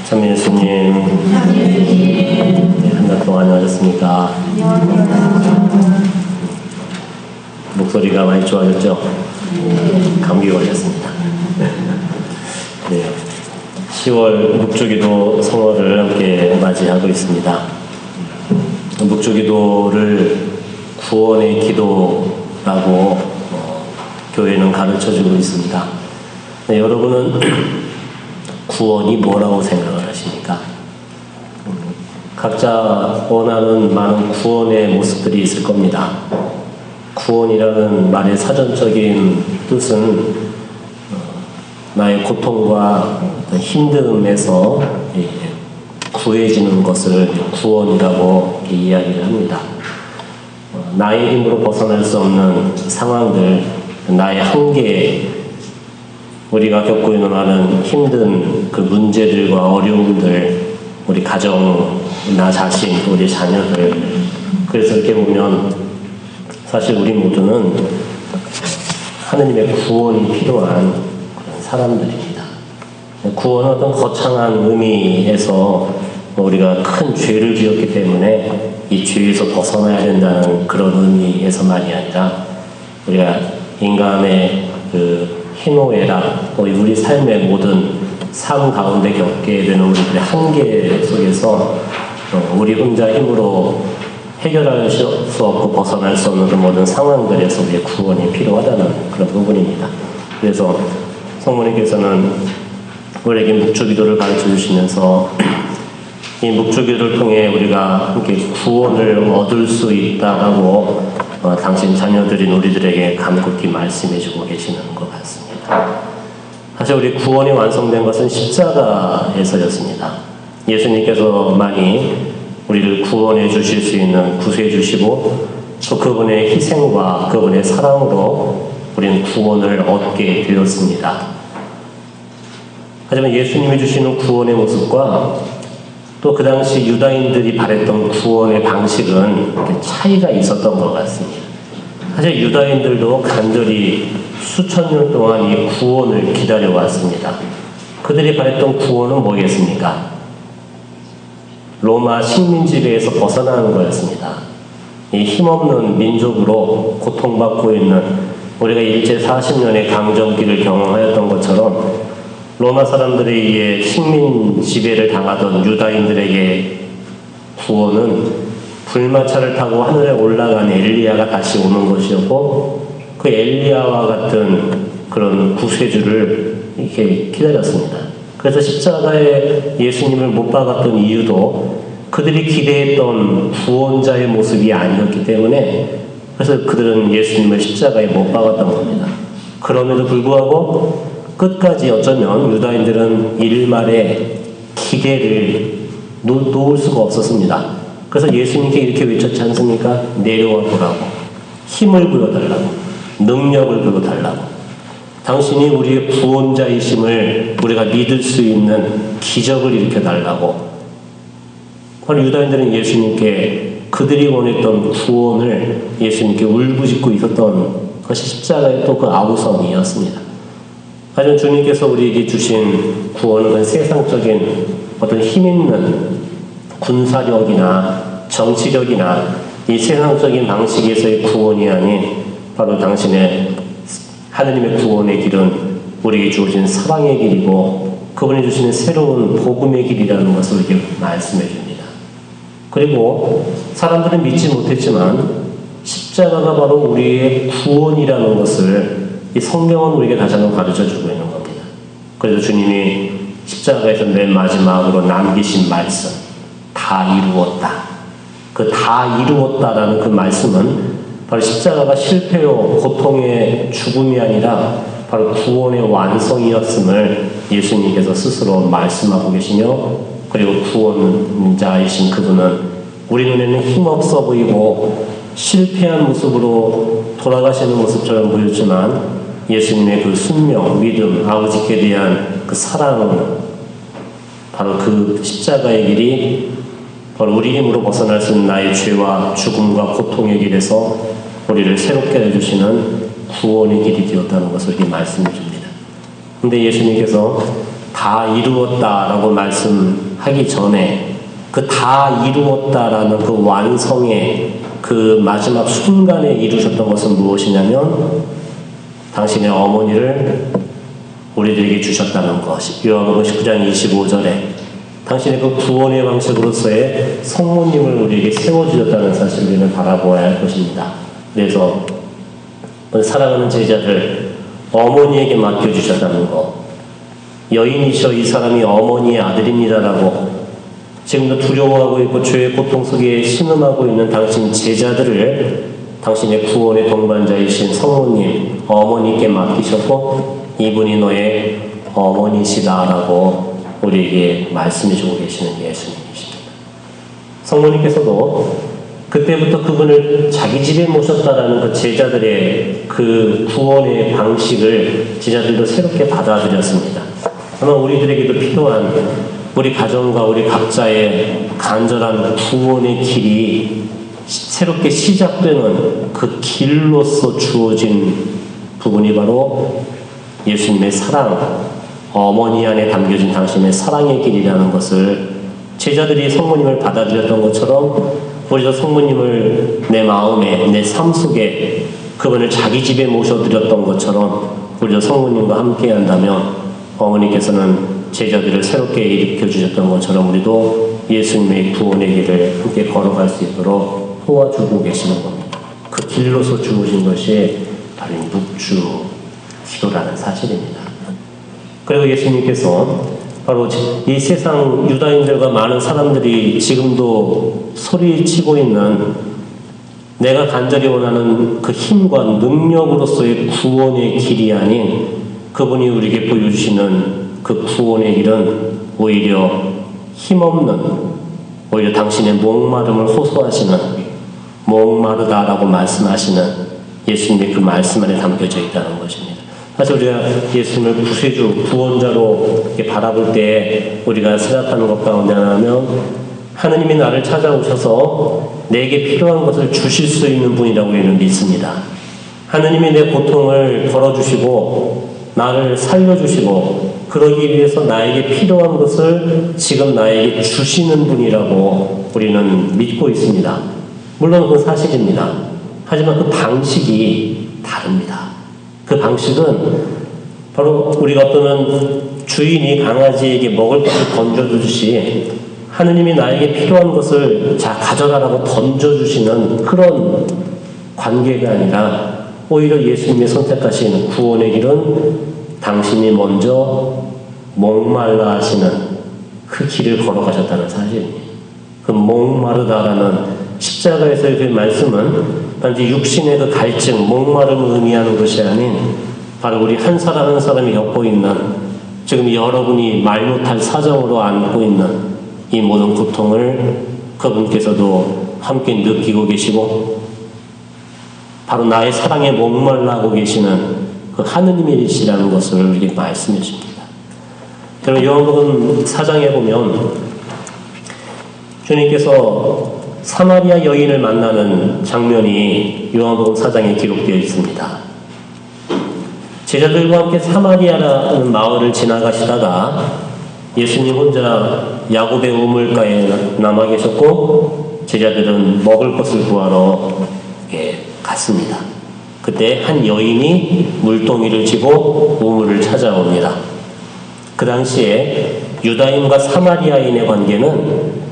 참 예수님, 한 달 동안 안녕하셨습니까? 목소리가 많이 좋아졌죠? 감기 걸렸습니다. 네. 10월 묵주기도 성월을 함께 맞이하고 있습니다. 묵주기도를 구원의 기도라고 교회는 가르쳐주고 있습니다. 네, 여러분은 구원이 뭐라고 생각을 하십니까? 각자 원하는 많은 구원의 모습들이 있을 겁니다. 구원이라는 말의 사전적인 뜻은 나의 고통과 힘듦에서 구해지는 것을 구원이라고 이야기를 합니다. 나의 힘으로 벗어날 수 없는 상황들, 나의 한계, 우리가 겪고 있는 많은 힘든 그 문제들과 어려움들, 우리 가정, 나 자신, 우리 자녀들. 그래서 이렇게 보면 사실 우리 모두는 하느님의 구원이 필요한 그런 사람들입니다. 구원은 어떤 거창한 의미에서 우리가 큰 죄를 지었기 때문에 이 죄에서 벗어나야 된다는 그런 의미에서만이 아니라 우리가 인간의 그 희노애락, 우리 삶의 모든 삶 가운데 겪게 되는 우리들의 한계 속에서 우리 혼자 힘으로 해결할 수 없고 벗어날 수 없는 그 모든 상황들에서 우리의 구원이 필요하다는 그런 부분입니다. 그래서 성모님께서는 우리에게 묵주기도를 가르쳐 주시면서 이 묵주기도를 통해 우리가 함께 구원을 얻을 수 있다라고 당신 자녀들인 우리들에게 간곡히 말씀해주고 계시는 것 같습니다. 사실 우리 구원이 완성된 것은 십자가에서였습니다. 예수님께서만이 우리를 구원해 주실 수 있는 구세해 주시고 또 그분의 희생과 그분의 사랑으로 우리는 구원을 얻게 되었습니다. 하지만 예수님이 주시는 구원의 모습과 또 그 당시 유다인들이 바랬던 구원의 방식은 차이가 있었던 것 같습니다. 사실 유다인들도 간절히 수천 년 동안 이 구원을 기다려왔습니다. 그들이 바랬던 구원은 뭐겠습니까? 로마 식민 지배에서 벗어나는 거였습니다. 이 힘없는 민족으로 고통받고 있는 우리가 일제 40년의 강점기를 경험하였던 것처럼 로마 사람들에 의해 식민 지배를 당하던 유다인들에게 구원은 불마차를 타고 하늘에 올라간 엘리야가 다시 오는 것이었고 그 엘리야와 같은 그런 구세주를 이렇게 기다렸습니다. 그래서 십자가에 예수님을 못 박았던 이유도 그들이 기대했던 구원자의 모습이 아니었기 때문에 그래서 그들은 예수님을 십자가에 못 박았던 겁니다. 그럼에도 불구하고 끝까지 어쩌면 유다인들은 일말의 기대를 놓을 수가 없었습니다. 그래서 예수님께 이렇게 외쳤지 않습니까? 내려와 보라고, 힘을 부여달라고, 능력을 부여달라고, 당신이 우리의 구원자이심을 우리가 믿을 수 있는 기적을 일으켜달라고. 바로 유다인들은 예수님께 그들이 원했던 구원을 예수님께 울부짖고 있었던 것이 십자가의 또 그 아우성이었습니다. 하지만 주님께서 우리에게 주신 구원은 세상적인 어떤 힘있는 군사력이나 정치력이나 이 세상적인 방식에서의 구원이 아닌 바로 당신의 하느님의 구원의 길은 우리에게 주어진 사랑의 길이고 그분이 주시는 새로운 복음의 길이라는 것을 이렇게 말씀해 줍니다. 그리고 사람들은 믿지 못했지만 십자가가 바로 우리의 구원이라는 것을 이 성경은 우리에게 다시 한번 가르쳐주고 있는 겁니다. 그래서 주님이 십자가에서 맨 마지막으로 남기신 말씀, 다 이루었다. 그 다 이루었다라는 그 말씀은 바로 십자가가 실패요 고통의 죽음이 아니라 바로 구원의 완성이었음을 예수님께서 스스로 말씀하고 계시며 그리고 구원자이신 그분은 우리 눈에는 힘없어 보이고 실패한 모습으로 돌아가시는 모습처럼 보였지만 예수님의 그 순명, 믿음, 아버지께 대한 그 사랑은 바로 그 십자가의 길이 바로 우리 힘으로 벗어날 수 있는 나의 죄와 죽음과 고통의 길에서 우리를 새롭게 해주시는 구원의 길이 되었다는 것을 이렇게 말씀해 줍니다. 그런데 예수님께서 다 이루었다라고 말씀하기 전에 그 다 이루었다라는 그 완성의 그 마지막 순간에 이루셨던 것은 무엇이냐면 당신의 어머니를 우리들에게 주셨다는 것. 요한복음 19장 25절에 당신의 그 구원의 방식으로서의 성모님을 우리에게 세워주셨다는 사실을 우리는 바라보아야 할 것입니다. 그래서 사랑하는 제자들, 어머니에게 맡겨주셨다는 것. 여인이셔 이 사람이 어머니의 아들입니다라고 지금도 두려워하고 있고 죄의 고통 속에 신음하고 있는 당신 제자들을 당신의 구원의 동반자이신 성모님, 어머니께 맡기셨고 이분이 너의 어머니시다라고 우리에게 말씀해주고 계시는 예수님이십니다. 성모님께서도 그때부터 그분을 자기 집에 모셨다라는 그 제자들의 그 구원의 방식을 제자들도 새롭게 받아들였습니다. 아마 우리들에게도 필요한 우리 가정과 우리 각자의 간절한 구원의 길이 새롭게 시작되는 그 길로서 주어진 부분이 바로 예수님의 사랑, 어머니 안에 담겨진 당신의 사랑의 길이라는 것을 제자들이 성모님을 받아들였던 것처럼 우리도 성모님을 내 마음에, 내 삶 속에 그분을 자기 집에 모셔드렸던 것처럼 우리도 성모님과 함께 한다면 어머니께서는 제자들을 새롭게 일으켜 주셨던 것처럼 우리도 예수님의 구원의 길을 함께 걸어갈 수 있도록 도와주고 계시는 겁니다. 그 길로서 주어진 것이 바로 묵주 기도라는 사실입니다. 그리고 예수님께서 바로 이 세상 유다인들과 많은 사람들이 지금도 소리치고 있는 내가 간절히 원하는 그 힘과 능력으로서의 구원의 길이 아닌 그분이 우리에게 보여주시는 그 구원의 길은 오히려 힘없는, 오히려 당신의 목마름을 호소하시는, 목마르다라고 말씀하시는 예수님의 그 말씀 안에 담겨져 있다는 것입니다. 사실 우리가 예수님을 구세주, 구원자로 이렇게 바라볼 때 우리가 생각하는 것 가운데 하나는 하느님이 나를 찾아오셔서 내게 필요한 것을 주실 수 있는 분이라고 우리는 믿습니다. 하느님이 내 고통을 덜어주시고 나를 살려주시고 그러기 위해서 나에게 필요한 것을 지금 나에게 주시는 분이라고 우리는 믿고 있습니다. 물론 그건 사실입니다. 하지만 그 방식이 다릅니다. 그 방식은 바로 우리가 어떠면 주인이 강아지에게 먹을 것을 던져주듯이 하느님이 나에게 필요한 것을 자 가져가라고 던져주시는 그런 관계가 아니라 오히려 예수님의 선택하신 구원의 길은 당신이 먼저 목말라 하시는 그 길을 걸어가셨다는 사실입니다. 그 목마르다라는 십자가에서의 그 말씀은 단지 육신의 그 갈증, 목마름을 의미하는 것이 아닌 바로 우리 한 사람 한 사람이 겪고 있는 지금 여러분이 말 못할 사정으로 안고 있는 이 모든 고통을 그분께서도 함께 느끼고 계시고 바로 나의 사랑에 목말라하고 계시는 그 하느님이시라는 것을 우리에게 말씀해 줍니다. 여러분 요한복음 4장에 보면 주님께서 사마리아 여인을 만나는 장면이 요한복음 4장에 기록되어 있습니다. 제자들과 함께 사마리아라는 마을을 지나가시다가 예수님 혼자 야곱의 우물가에 남아 계셨고 제자들은 먹을 것을 구하러 갔습니다. 그때 한 여인이 물동이를 쥐고 우물을 찾아옵니다. 그 당시에 유다인과 사마리아인의 관계는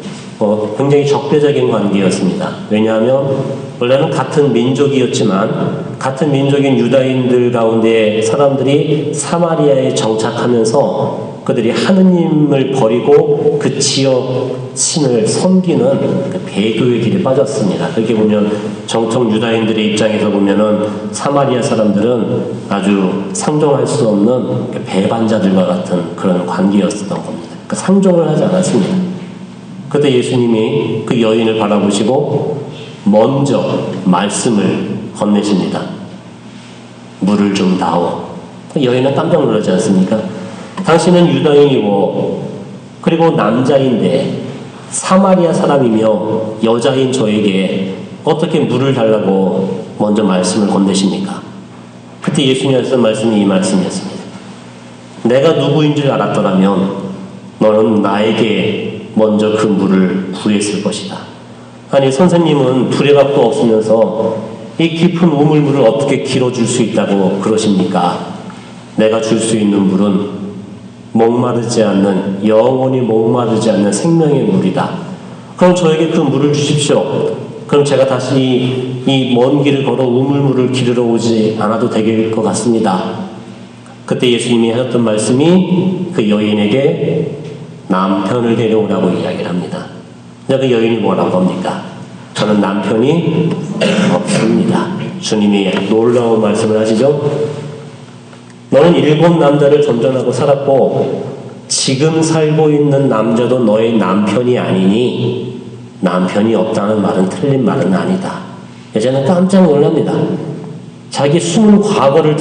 굉장히 적대적인 관계였습니다. 왜냐하면 원래는 같은 민족이었지만 같은 민족인 유다인들 가운데 사람들이 사마리아에 정착하면서 그들이 하느님을 버리고 그 지역 신을 섬기는 그 배교의 길에 빠졌습니다. 그렇게 보면 정통 유다인들의 입장에서 보면은 사마리아 사람들은 아주 상종할 수 없는 배반자들과 같은 그런 관계였었던 겁니다. 그러니까 상종을 하지 않았습니다. 그때 예수님이 그 여인을 바라보시고 먼저 말씀을 건네십니다. 물을 좀 다오. 여인은 깜짝 놀라지 않습니까? 당신은 유다인이고 그리고 남자인데 사마리아 사람이며 여자인 저에게 어떻게 물을 달라고 먼저 말씀을 건네십니까? 그때 예수님이 하셨던 말씀이 이 말씀이었습니다. 내가 누구인 줄 알았더라면 너는 나에게 먼저 그 물을 구했을 것이다. 아니, 선생님은 두레박도 없으면서 이 깊은 우물물을 어떻게 길어줄 수 있다고 그러십니까? 내가 줄 수 있는 물은 목마르지 않는, 영원히 목마르지 않는 생명의 물이다. 그럼 저에게 그 물을 주십시오. 그럼 제가 다시 이 먼 길을 걸어 우물물을 기르러 오지 않아도 될 것 같습니다. 그때 예수님이 하셨던 말씀이 그 여인에게 남편을 데려오라고 이야기를 합니다. 근데 그 여인이 뭐라고 합니까? 저는 남편이 없습니다. 주님이 놀라운 말씀을 하시죠. 너는 7 남자를 전전하고 살았고 지금 살고 있는 남자도 너의 남편이 아니니 남편이 없다는 말은 틀린 말은 아니다. 여자는 깜짝 놀랍니다. 자기 숨은 과거를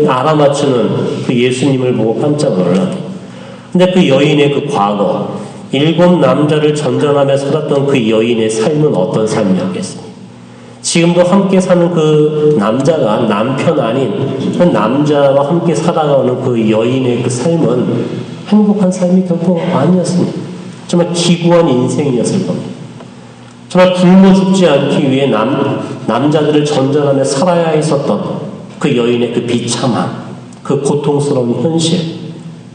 알아맞추는 그 예수님을 보고 깜짝 놀랍니다. 근데 그 여인의 그 과거, 7 남자를 전전하며 살았던 그 여인의 삶은 어떤 삶이었겠습니까? 지금도 함께 사는 그 남자가 남편 아닌 그 남자와 함께 살아가는 그 여인의 그 삶은 행복한 삶이 결코 아니었습니다. 정말 기구한 인생이었을 겁니다. 정말 굶어 죽지 않기 위해 남자들을 전전하며 살아야 했었던 그 여인의 그 비참함, 그 고통스러운 현실,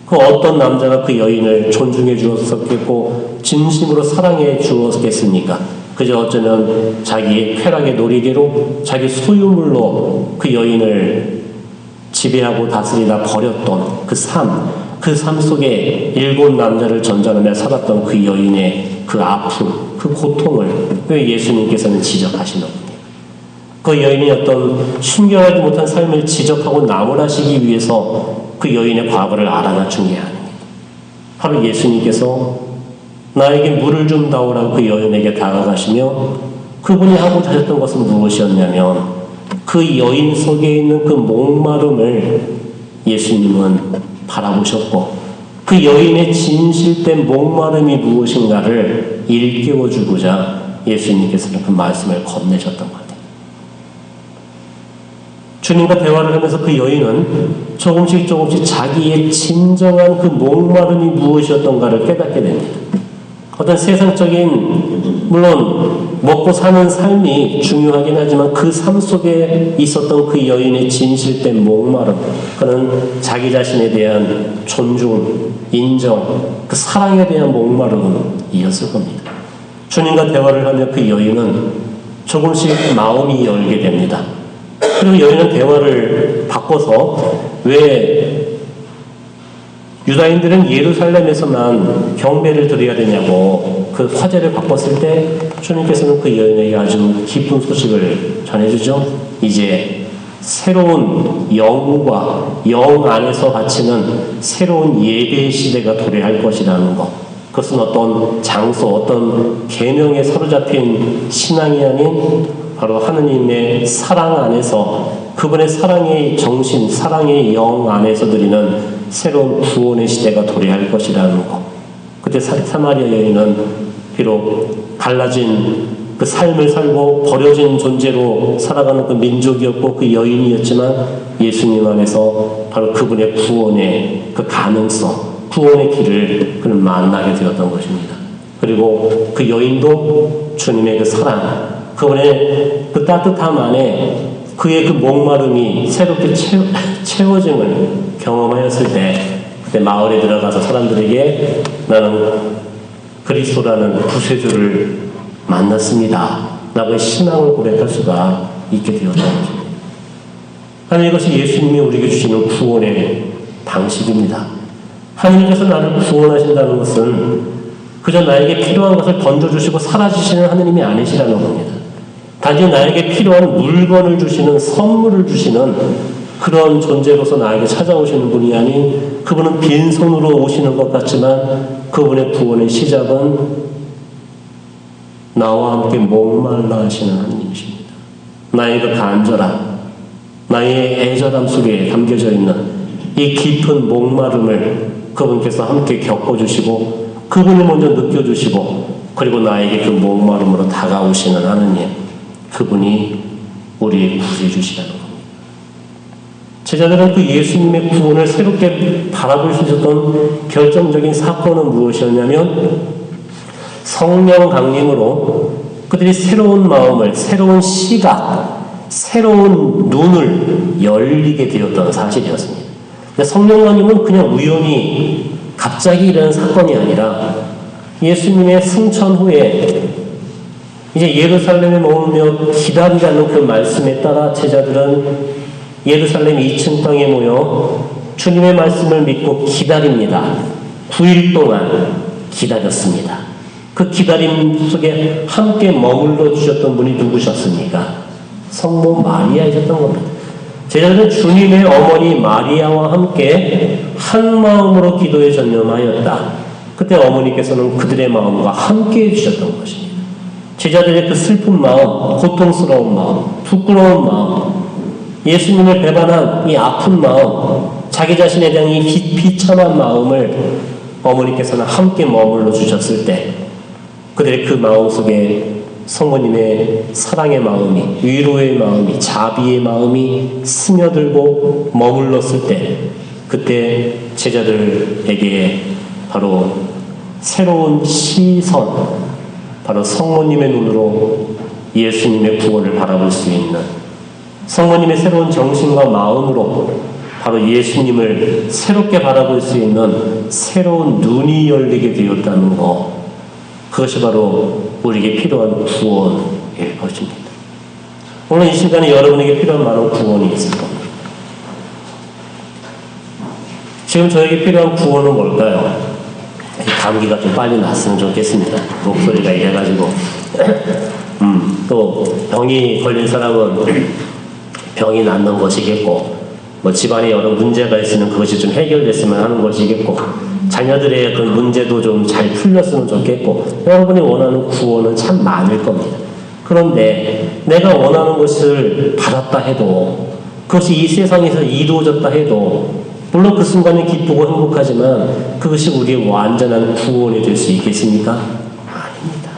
그 어떤 남자가 그 여인을 존중해 주었었겠고 진심으로 사랑해 주었겠습니까? 그저 어쩌면 자기의 쾌락의 놀이개로 자기 소유물로 그 여인을 지배하고 다스리다 버렸던 그 삶 속에 7 남자를 전전하며 살았던 그 여인의 그 아픔, 그 고통을 왜 예수님께서는 지적하시는 겁니까? 그 여인이 어떤 순결하지 못한 삶을 지적하고 나무라시기 위해서 그 여인의 과거를 알아맞춘 게 아닙니다. 바로 예수님께서 나에게 물을 좀 다오라고 그 여인에게 다가가시며 그분이 하고 하셨던 것은 무엇이었냐면 그 여인 속에 있는 그 목마름을 예수님은 바라보셨고 그 여인의 진실된 목마름이 무엇인가를 일깨워주고자 예수님께서는 그 말씀을 건네셨던 것 같아요. 주님과 대화를 하면서 그 여인은 조금씩 자기의 진정한 그 목마름이 무엇이었던가를 깨닫게 됩니다. 어떤 세상적인, 물론 먹고 사는 삶이 중요하긴 하지만 그 삶 속에 있었던 그 여인의 진실된 목마름, 그는 자기 자신에 대한 존중, 인정, 그 사랑에 대한 목마름이었을 겁니다. 주님과 대화를 하며 그 여인은 조금씩 마음이 열게 됩니다. 그리고 여인은 대화를 바꿔서 왜 유다인들은 예루살렘에서만 경배를 드려야 되냐고 그 화제를 바꿨을 때 주님께서는 그 여인에게 아주 기쁜 소식을 전해주죠. 이제 새로운 영과 영 안에서 바치는 새로운 예배 시대가 도래할 것이라는 것. 그것은 어떤 장소, 어떤 계명에 사로잡힌 신앙이 아닌 바로 하느님의 사랑 안에서 그분의 사랑의 정신, 사랑의 영 안에서 드리는 새로운 구원의 시대가 도래할 것이라는 것. 그때 사마리아 여인은 비록 갈라진 그 삶을 살고 버려진 존재로 살아가는 그 민족이었고 그 여인이었지만 예수님 안에서 바로 그분의 구원의 그 가능성, 구원의 길을 그는 만나게 되었던 것입니다. 그리고 그 여인도 주님의 그 사랑, 그분의 그 따뜻함 안에 그의 그 목마름이 새롭게 채워짐을 경험하였을 때 그때 마을에 들어가서 사람들에게 나는 그리스도라는 구세주를 만났습니다 라고 신앙을 고백할 수가 있게 되었던 것입니다. 하나님, 이것이 예수님이 우리에게 주시는 구원의 방식입니다. 하나님께서 나를 구원하신다는 것은 그저 나에게 필요한 것을 던져주시고 사라지시는 하나님이 아니시라는 겁니다. 단지 나에게 필요한 물건을 주시는, 선물을 주시는 그런 존재로서 나에게 찾아오시는 분이 아닌, 그분은 빈손으로 오시는 것 같지만 그분의 구원의 시작은 나와 함께 목말라 하시는 하나님이십니다. 나의 그 간절함, 나의 애절함 속에 담겨져 있는 이 깊은 목마름을 그분께서 함께 겪어주시고 그분이 먼저 느껴주시고 그리고 나에게 그 목마름으로 다가오시는 하나님, 그분이 우리의 구세주시라는 겁니다. 제자들은 그 예수님의 구원을 새롭게 바라볼 수 있었던 결정적인 사건은 무엇이었냐면 성령 강림으로 그들이 새로운 마음을, 새로운 시각, 새로운 눈을 열리게 되었던 사실이었습니다. 성령 강림은 그냥 우연히 갑자기 일어난 사건이 아니라 예수님의 승천 후에 이제 예루살렘에 머물며 기다리라는 그 말씀에 따라 제자들은 예루살렘 2층 땅에 모여 주님의 말씀을 믿고 기다립니다. 9일 동안 기다렸습니다. 그 기다림 속에 함께 머물러 주셨던 분이 누구셨습니까? 성모 마리아이셨던 겁니다. 제자들은 주님의 어머니 마리아와 함께 한 마음으로 기도에 전념하였다. 그때 어머니께서는 그들의 마음과 함께 해주셨던 것입니다. 제자들의 그 슬픈 마음, 고통스러운 마음, 부끄러운 마음, 예수님을 배반한 이 아픈 마음, 자기 자신에 대한 이 비참한 마음을 어머니께서는 함께 머물러 주셨을 때 그들의 그 마음 속에 성모님의 사랑의 마음이, 위로의 마음이, 자비의 마음이 스며들고 머물렀을 때 그때 제자들에게 바로 새로운 시선, 바로 성모님의 눈으로 예수님의 구원을 바라볼 수 있는 성모님의 새로운 정신과 마음으로 바로 예수님을 새롭게 바라볼 수 있는 새로운 눈이 열리게 되었다는 것, 그것이 바로 우리에게 필요한 구원일 것입니다. 오늘 이 시간에 여러분에게 필요한 많은 구원이 있을 겁니다. 지금 저에게 필요한 구원은 뭘까요? 감기가 좀 빨리 났으면 좋겠습니다. 목소리가 이래가지고 또 병이 걸린 사람은 병이 낫는 것이겠고, 뭐 집안에 여러 문제가 있으면 그것이 좀 해결됐으면 하는 것이겠고, 자녀들의 그 문제도 좀 잘 풀렸으면 좋겠고, 여러분이 원하는 구원은 참 많을 겁니다. 그런데 내가 원하는 것을 받았다 해도, 그것이 이 세상에서 이루어졌다 해도, 물론 그 순간은 기쁘고 행복하지만 그것이 우리의 완전한 구원이 될 수 있겠습니까? 아닙니다.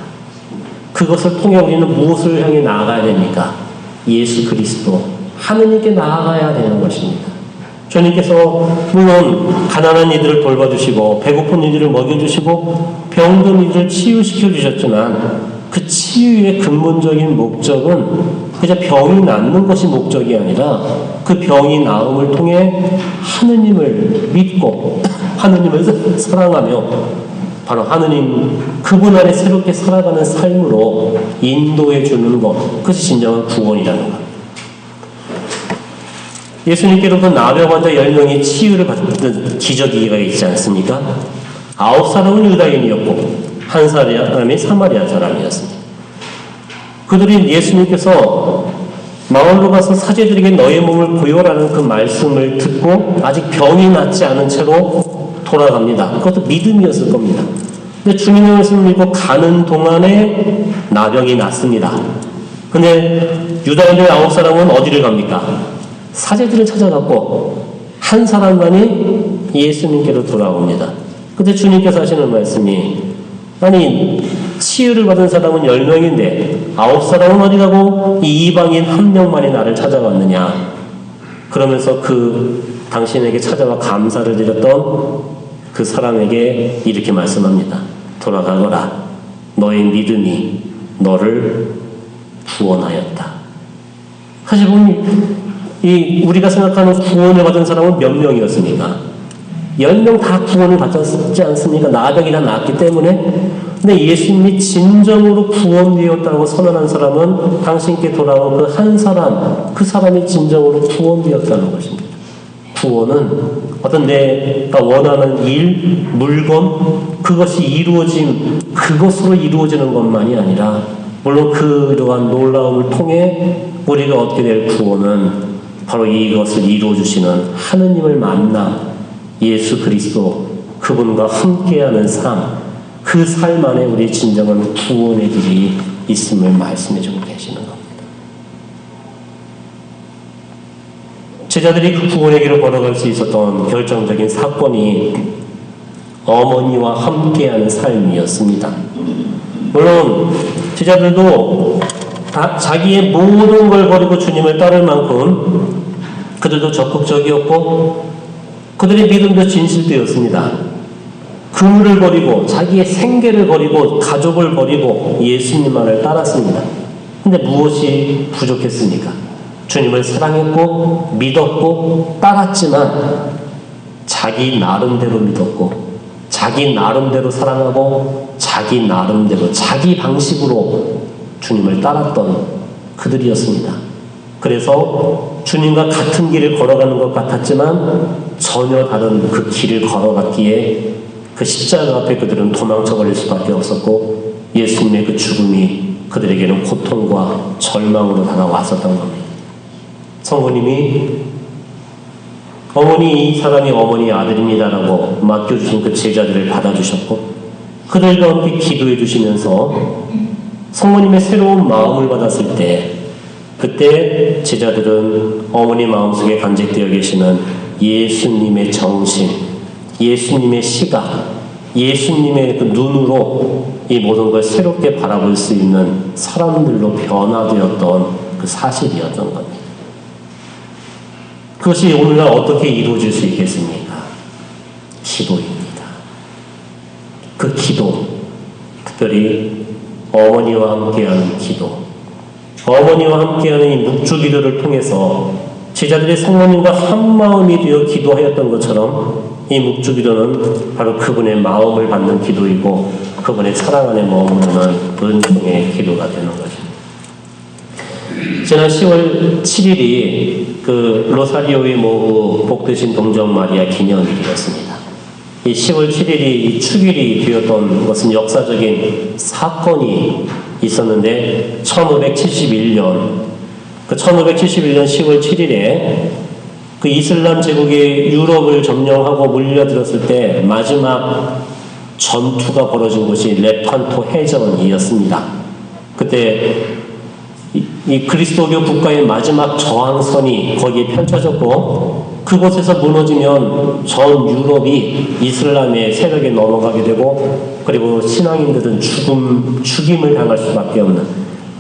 그것을 통해 우리는 무엇을 향해 나아가야 됩니까? 예수 그리스도, 하느님께 나아가야 되는 것입니다. 주님께서 물론 가난한 이들을 돌봐주시고 배고픈 이들을 먹여주시고 병든 이들을 치유시켜 주셨지만 그 치유의 근본적인 목적은 그저 병이 낫는 것이 목적이 아니라 그 병이 나음을 통해 하느님을 믿고 하느님을 사랑하며 바로 하느님 그분 안에 새롭게 살아가는 삶으로 인도해 주는 것, 그것이 진정한 구원이라는 것. 예수님께로부터 나병 환자 10명이 치유를 받는 기적이가 있지 않습니까? 9사람은 유다인이었고 한 사람이 사마리아 사람이었습니다. 그들이 예수님께서 마을로 가서 사제들에게 너의 몸을 보여라는 그 말씀을 듣고 아직 병이 낫지 않은 채로 돌아갑니다. 그것도 믿음이었을 겁니다. 근데 주님의 말씀을 믿고 가는 동안에 나병이 났습니다. 근데 유다인들 9사람은 어디를 갑니까? 사제들을 찾아갔고 한 사람만이 예수님께로 돌아옵니다. 근데 주님께서 하시는 말씀이, 아니 치유를 받은 사람은 10명인데 9사람은 어디 가고 이 이방인 1명만이 나를 찾아왔느냐. 그러면서 그 당신에게 찾아와 감사를 드렸던 그 사람에게 이렇게 말씀합니다. 돌아가거라. 너의 믿음이 너를 구원하였다. 사실 보면 우리가 생각하는 구원을 받은 사람은 몇 명이었습니까? 10명 다 구원을 받았지 않습니까? 나병이 다 나았기 때문에. 근데 예수님이 진정으로 구원되었다고 선언한 사람은 당신께 돌아온 그 한 사람, 그 사람이 진정으로 구원되었다는 것입니다. 구원은 어떤 내가 원하는 일, 물건, 그것이 그것으로 이루어지는 것만이 아니라, 물론 그러한 놀라움을 통해 우리가 얻게 될 구원은 바로 이것을 이루어주시는 하느님을 만나 예수 그리스도 그분과 함께하는 삶, 그 삶 안에 우리 진정한 구원의 길이 있음을 말씀해주고 계시는 겁니다. 제자들이 그 구원의 길을 걸어갈 수 있었던 결정적인 사건이 어머니와 함께하는 삶이었습니다. 물론 제자들도 자기의 모든 걸 버리고 주님을 따를 만큼 그들도 적극적이었고 그들의 믿음도 진실되었습니다. 그물을 버리고 자기의 생계를 버리고 가족을 버리고 예수님만을 따랐습니다. 근데 무엇이 부족했습니까? 주님을 사랑했고 믿었고 따랐지만 자기 나름대로 믿었고 자기 나름대로 사랑하고 자기 나름대로 자기 방식으로 주님을 따랐던 그들이었습니다. 그래서 주님과 같은 길을 걸어가는 것 같았지만 전혀 다른 그 길을 걸어갔기에 그 십자가 앞에 그들은 도망쳐버릴 수밖에 없었고 예수님의 그 죽음이 그들에게는 고통과 절망으로 다가왔었던 겁니다. 성부님이 어머니 이 사람이 어머니 아들입니다라고 맡겨주신 그 제자들을 받아주셨고 그들과 함께 기도해 주시면서 성모님의 새로운 마음을 받았을 때 그때 제자들은 어머니 마음속에 간직되어 계시는 예수님의 정신, 예수님의 시각, 예수님의 그 눈으로 이 모든 걸 새롭게 바라볼 수 있는 사람들로 변화되었던 그 사실이었던 겁니다. 그것이 오늘날 어떻게 이루어질 수 있겠습니까? 기도입니다. 그 기도, 특별히 어머니와 함께하는 기도, 어머니와 함께하는 이 묵주기도를 통해서 제자들이 성모님과 한마음이 되어 기도하였던 것처럼 이 묵주기도는 바로 그분의 마음을 받는 기도이고 그분의 사랑 안에 머무르는 은총의 기도가 되는 것입니다. 지난 10월 7일이 그 로사리오의 모후 복되신 동정 마리아 기념일이었습니다. 이 10월 7일이 이 축일이 되었던 것은 역사적인 사건이 있었는데 1571년 10월 7일에 그 이슬람 제국이 유럽을 점령하고 몰려들었을 때 마지막 전투가 벌어진 곳이 레판토 해전이었습니다. 그때 이 그리스도교 국가의 마지막 저항선이 거기에 펼쳐졌고 그곳에서 무너지면 전 유럽이 이슬람의 세력에 넘어가게 되고 그리고 신앙인들은 죽임을 당할 수밖에 없는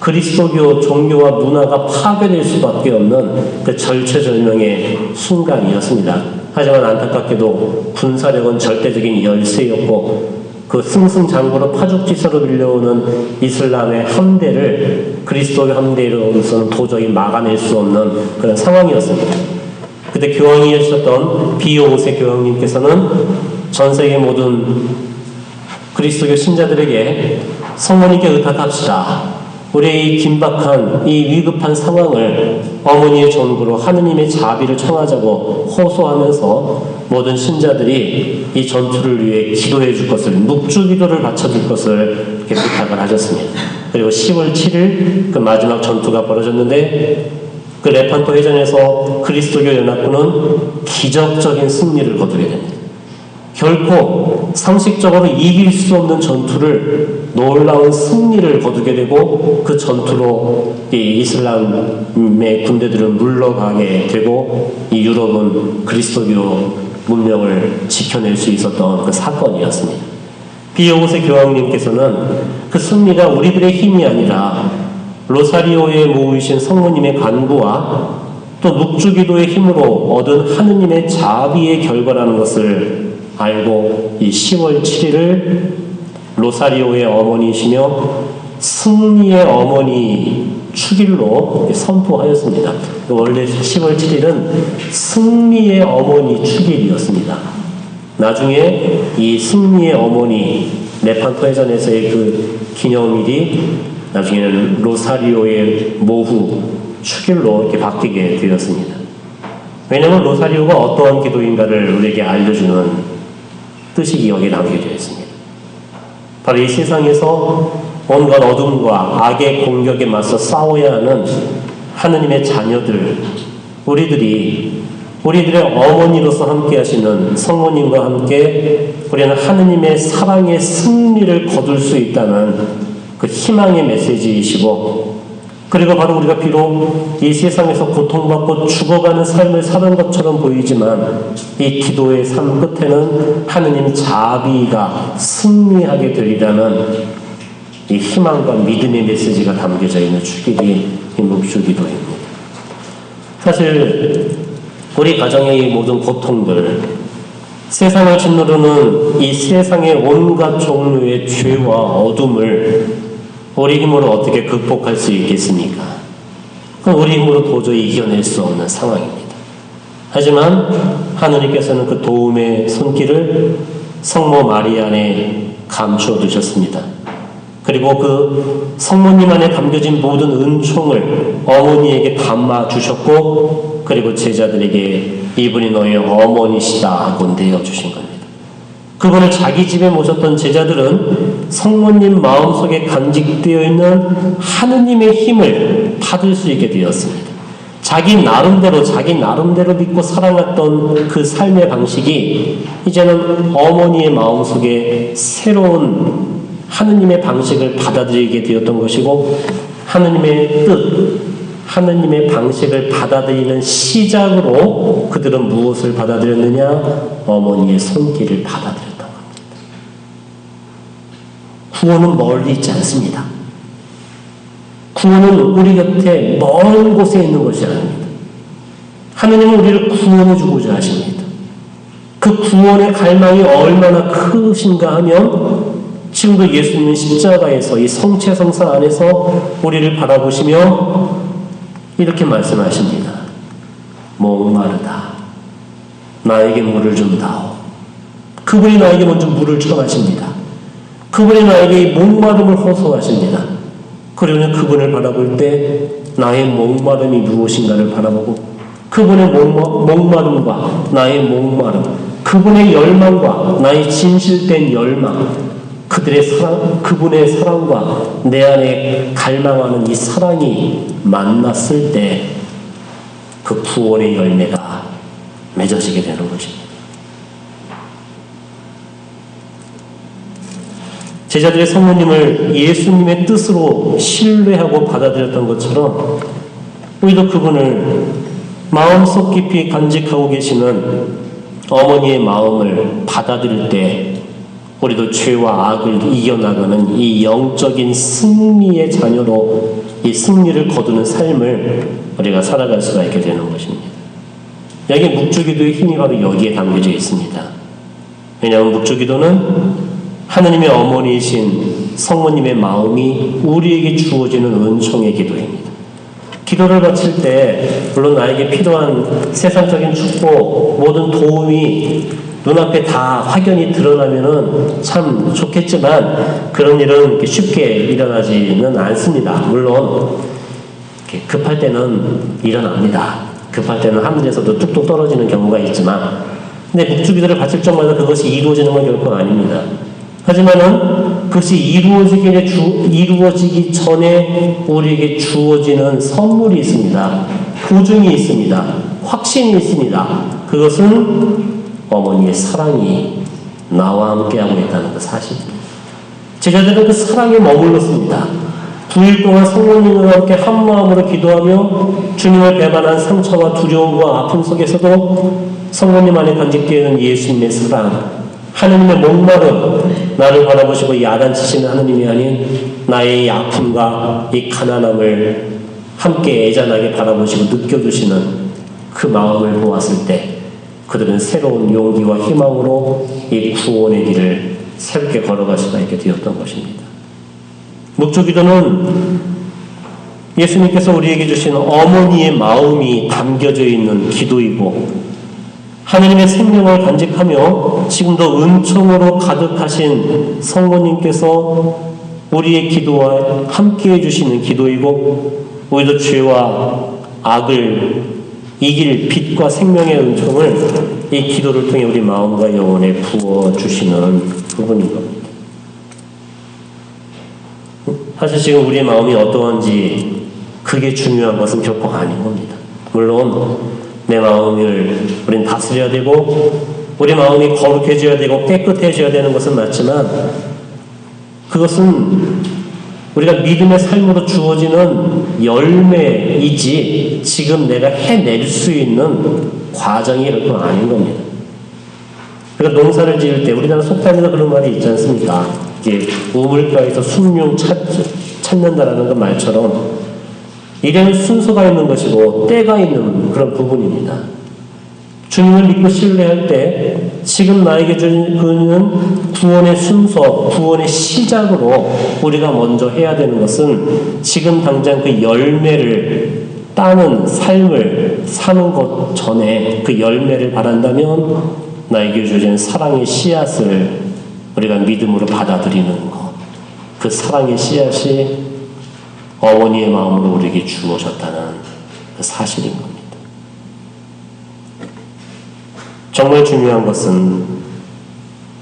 그리스도교 종교와 문화가 파괴될 수밖에 없는 그 절체절명의 순간이었습니다. 하지만 안타깝게도 군사력은 절대적인 열세였고 그 승승장구로 파죽지세로 밀려오는 이슬람의 함대를 그리스도교 함대로서는 도저히 막아낼 수 없는 그런 상황이었습니다. 그때 교황이셨던 비오 5세 교황님께서는 전 세계 모든 그리스도교 신자들에게 성모님께 의탁합시다. 우리의 이 긴박한 이 위급한 상황을 어머니의 전구로 하느님의 자비를 청하자고 호소하면서 모든 신자들이 이 전투를 위해 기도해 줄 것을 묵주기도를 바쳐줄 것을 이렇게 부탁을 하셨습니다. 그리고 10월 7일 그 마지막 전투가 벌어졌는데 그 레판토 해전에서 그리스도교 연합군은 기적적인 승리를 거두게 됩니다. 결코 상식적으로 이길 수 없는 전투를 놀라운 승리를 거두게 되고 그 전투로 이 이슬람의 군대들은 물러가게 되고 이 유럽은 그리스도교 문명을 지켜낼 수 있었던 그 사건이었습니다. 비오 5세 교황님께서는 그 승리가 우리들의 힘이 아니라 로사리오에 모이신 성모님의 간구와 또 묵주기도의 힘으로 얻은 하느님의 자비의 결과라는 것을 알고 이 10월 7일을 로사리오의 어머니이시며 승리의 어머니 축일로 선포하였습니다. 원래 10월 7일은 승리의 어머니 축일이었습니다. 나중에 이 승리의 어머니 레판토 해전에서의 그 기념일이 나중에는 로사리오의 모후 축일로 이렇게 바뀌게 되었습니다. 왜냐하면 로사리오가 어떠한 기도인가를 우리에게 알려주는 뜻이 여기에 담겨져 있습니다. 바로 이 세상에서 온갖 어둠과 악의 공격에 맞서 싸워야 하는 하느님의 자녀들, 우리들의 어머니로서 함께 하시는 성모님과 함께 우리는 하느님의 사랑의 승리를 거둘 수 있다는 그 희망의 메시지이시고, 그리고 바로 우리가 비록 이 세상에서 고통받고 죽어가는 삶을 사는 것처럼 보이지만 이 기도의 삶 끝에는 하느님 자비가 승리하게 되리라는 이 희망과 믿음의 메시지가 담겨져 있는 축일이 이 묵주기도입니다. 사실 우리 가정의 이 모든 고통들, 세상을 짓누르는 이 세상의 온갖 종류의 죄와 어둠을 우리 힘으로 어떻게 극복할 수 있겠습니까? 우리 힘으로 도저히 이겨낼 수 없는 상황입니다. 하지만 하느님께서는 그 도움의 손길을 성모 마리아 안에 감추어 두셨습니다. 그리고 그 성모님 안에 담겨진 모든 은총을 어머니에게 감아 주셨고, 그리고 제자들에게 이분이 너희 어머니시다 하고 내어주신 겁니다. 그분을 자기 집에 모셨던 제자들은 성모님 마음속에 간직되어 있는 하느님의 힘을 받을 수 있게 되었습니다. 자기 나름대로 믿고 살아갔던 그 삶의 방식이 이제는 어머니의 마음속에 새로운 하느님의 방식을 받아들이게 되었던 것이고, 하느님의 뜻, 하느님의 방식을 받아들이는 시작으로 그들은 무엇을 받아들였느냐? 어머니의 손길을 받아들였던 겁니다. 구원은 멀리 있지 않습니다. 구원은 우리 곁에 먼 곳에 있는 것이 아닙니다. 하느님은 우리를 구원해 주고자 하십니다. 그 구원의 갈망이 얼마나 크신가 하면 지금도 예수님은 십자가에서 이 성체성사 안에서 우리를 바라보시며 이렇게 말씀하십니다. 목마르다. 나에게 물을 좀 다오. 그분이 나에게 먼저 물을 청하십니다. 그분이 나에게 이 목마름을 호소하십니다. 그러면 그분을 바라볼 때 나의 목마름이 무엇인가를 바라보고, 그분의 목마름과 나의 목마름, 그분의 열망과 나의 진실된 열망, 그분의 사랑과 내 안에 갈망하는 이 사랑이 만났을 때 그 구원의 열매가 맺어지게 되는 것입니다. 제자들의 성모님을 예수님의 뜻으로 신뢰하고 받아들였던 것처럼 우리도 그분을 마음속 깊이 간직하고 계시는 어머니의 마음을 받아들일 때 우리도 죄와 악을 이겨나가는 이 영적인 승리의 자녀로 이 승리를 거두는 삶을 우리가 살아갈 수가 있게 되는 것입니다. 여기 묵주기도의 힘이 바로 여기에 담겨져 있습니다. 왜냐하면 묵주기도는 하느님의 어머니이신 성모님의 마음이 우리에게 주어지는 은총의 기도입니다. 기도를 바칠 때 물론 나에게 필요한 세상적인 축복, 모든 도움이 눈앞에 다 확연히 드러나면은 참 좋겠지만 그런 일은 쉽게 일어나지는 않습니다. 물론 급할 때는 일어납니다. 급할 때는 하늘에서도 뚝뚝 떨어지는 경우가 있지만, 근데 묵주기도를 바칠 적마다 그것이 이루어지는 건 결코 아닙니다. 하지만은 그것이 이루어지기 전에 우리에게 주어지는 선물이 있습니다. 보증이 있습니다. 확신이 있습니다. 그것은 어머니의 사랑이 나와 함께하고 있다는 그 사실입니다. 제자들은 그 사랑에 머물렀습니다. 9일 동안 성모님과 함께 한 마음으로 기도하며 주님을 배반한 상처와 두려움과 아픔 속에서도 성모님 안에 간직되어 있는 예수님의 사랑, 하느님의 목마름, 나를 바라보시고 야단치시는 하느님이 아닌 나의 이 아픔과 이 가난함을 함께 애잔하게 바라보시고 느껴주시는 그 마음을 보았을 때 그들은 새로운 용기와 희망으로 이 구원의 길을 새롭게 걸어갈 수가 있게 되었던 것입니다. 묵주기도는 예수님께서 우리에게 주신 어머니의 마음이 담겨져 있는 기도이고, 하느님의 생명을 간직하며 지금도 은총으로 가득하신 성모님께서 우리의 기도와 함께해 주시는 기도이고, 우리도 죄와 악을 이길 빛과 생명의 은총을 이 기도를 통해 우리 마음과 영혼에 부어주시는 부분인 겁니다. 사실 지금 우리의 마음이 어떠한지 그게 중요한 것은 결코 아닌 겁니다. 물론 내 마음을 우리는 다스려야 되고 우리 마음이 거룩해져야 되고 깨끗해져야 되는 것은 맞지만, 그것은 우리가 믿음의 삶으로 주어지는 열매이지 지금 내가 해낼 수 있는 과정이 결코 아닌 겁니다. 그러니까 농사를 지을 때 우리나라 속담에서 그런 말이 있지 않습니까? 이게 우물가에서 숭늉 찾는다라는 그 말처럼 일에는 순서가 있는 것이고 때가 있는 그런 부분입니다. 주님을 믿고 신뢰할 때 지금 나에게 주는 구원의 순서, 구원의 시작으로 우리가 먼저 해야 되는 것은 지금 당장 그 열매를 따는 삶을 사는 것 전에 그 열매를 바란다면 나에게 주신 사랑의 씨앗을 우리가 믿음으로 받아들이는 것. 그 사랑의 씨앗이 어머니의 마음으로 우리에게 주어졌다는 그 사실인 겁니다. 정말 중요한 것은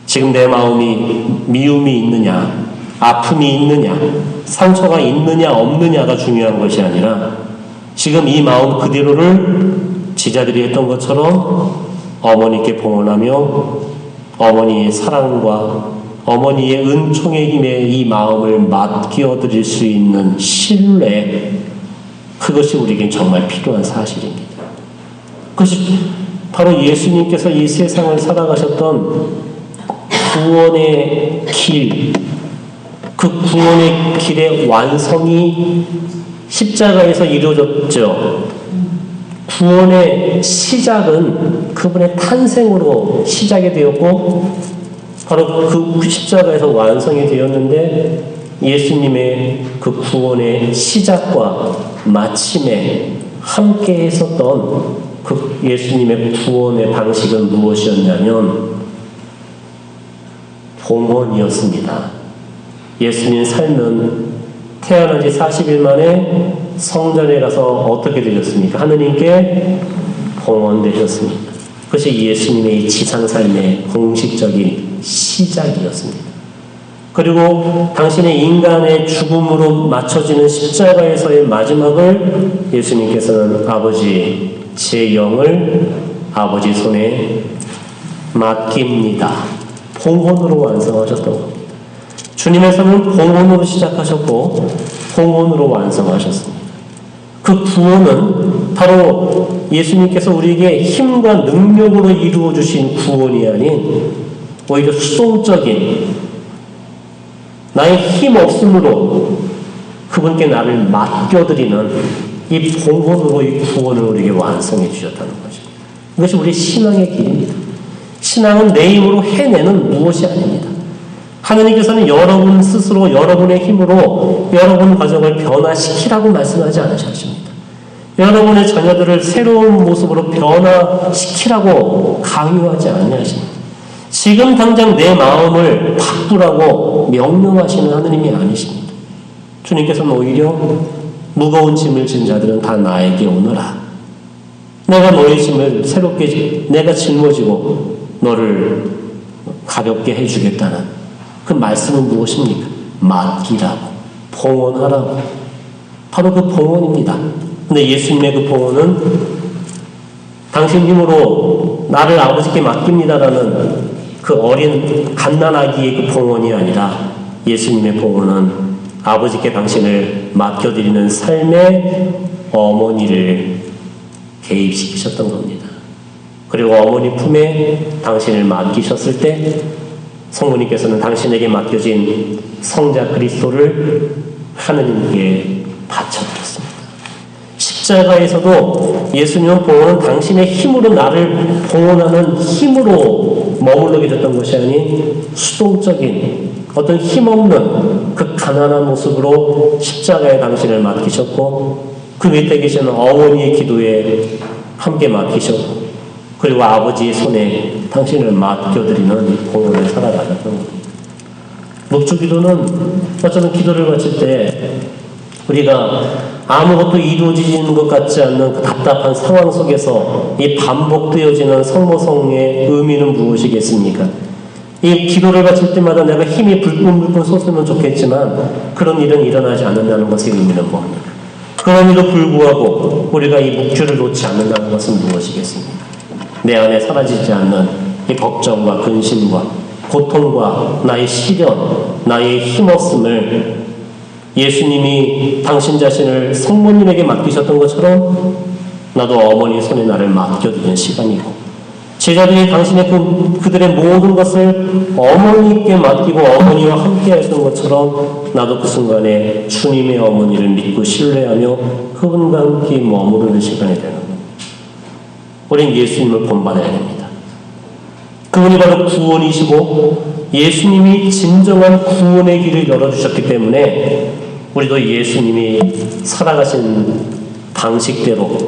지금 내 마음이 미움이 있느냐, 아픔이 있느냐, 상처가 있느냐 없느냐가 중요한 것이 아니라 지금 이 마음 그대로를 제자들이 했던 것처럼 어머니께 봉헌하며 어머니의 사랑과 어머니의 은총의 힘에 이 마음을 맡겨드릴 수 있는 신뢰, 그것이 우리에게 정말 필요한 사실입니다. 그것이 바로 예수님께서 이 세상을 살아가셨던 구원의 길, 그 구원의 길의 완성이 십자가에서 이루어졌죠. 구원의 시작은 그분의 탄생으로 시작이 되었고 바로 그 십자가에서 완성이 되었는데 예수님의 그 구원의 시작과 마침에 함께 했었던 그 예수님의 구원의 방식은 무엇이었냐면 봉헌이었습니다. 예수님 삶은 태어난 지 40일 만에 성전에 가서 어떻게 되셨습니까? 하느님께 봉헌되셨습니다. 그것이 예수님의 지상 삶의 공식적인 시작이었습니다. 그리고 당신의 인간의 죽음으로 맞춰지는 십자가에서의 마지막을 예수님께서는 아버지, 제 영을 아버지 손에 맡깁니다. 봉헌으로 완성하셨던 겁니다. 주님의 삶은 봉헌으로 시작하셨고 봉헌으로 완성하셨습니다. 그 구원은 바로 예수님께서 우리에게 힘과 능력으로 이루어 주신 구원이 아닌 오히려 수동적인 나의 힘 없음으로 그분께 나를 맡겨드리는 이 봉헌으로 이 구원을 우리에게 완성해 주셨다는 것입니다. 이것이 우리 신앙의 길입니다. 신앙은 내 힘으로 해내는 무엇이 아닙니다. 하나님께서는 여러분 스스로 여러분의 힘으로 여러분 가정을 변화시키라고 말씀하지 않으셨습니다. 여러분의 자녀들을 새로운 모습으로 변화시키라고 강요하지 않으십니다. 지금 당장 내 마음을 바꾸라고 명령하시는 하느님이 아니십니다. 주님께서는 오히려 무거운 짐을 진 자들은 다 나에게 오너라. 내가 너의 짐을 새롭게 내가 짊어지고 너를 가볍게 해주겠다는 그 말씀은 무엇입니까? 맡기라고, 봉헌하라고. 바로 그 봉헌입니다. 근데 예수님의 그 봉헌은 당신 힘으로 나를 아버지께 맡깁니다라는 그 어린 갓난아기의 그 봉헌이 아니라 예수님의 봉헌은 아버지께 당신을 맡겨드리는 삶의 어머니를 개입시키셨던 겁니다. 그리고 어머니 품에 당신을 맡기셨을 때 성모님께서는 당신에게 맡겨진 성자 그리스도를 하느님께 바쳐드렸습니다. 십자가에서도 예수님은 봉헌은 당신의 힘으로 나를 봉헌하는 힘으로 머물러게 됐던 것이 아닌 수동적인 어떤 힘없는 그 가난한 모습으로 십자가에 당신을 맡기셨고 그 밑에 계시는 어머니의 기도에 함께 맡기셨고 그리고 아버지의 손에 당신을 맡겨드리는 봉헌을 살아가셨던 겁니다. 묵주기도는 어쩌면 기도를 바칠 때 우리가 아무것도 이루어지는 것 같지 않는 그 답답한 상황 속에서 이 반복되어지는 성모성의 의미는 무엇이겠습니까? 이 기도를 바칠 때마다 내가 힘이 불끈불끈 솟으면 좋겠지만 그런 일은 일어나지 않는다는 것의 의미는 뭡니까? 그럼에도 불구하고 우리가 이 묵주를 놓지 않는다는 것은 무엇이겠습니까? 내 안에 사라지지 않는 이 걱정과 근심과 고통과 나의 시련, 나의 힘없음을 예수님이 당신 자신을 성모님에게 맡기셨던 것처럼 나도 어머니 손에 나를 맡겨드리는 시간이고 제자들이 당신의 그들의 모든 것을 어머니께 맡기고 어머니와 함께 했던 것처럼 나도 그 순간에 주님의 어머니를 믿고 신뢰하며 그분과 함께 머무르는 시간이 되는 겁니다. 우리는 예수님을 본받아야 됩니다. 그분이 바로 구원이시고 예수님이 진정한 구원의 길을 열어주셨기 때문에 우리도 예수님이 살아가신 방식대로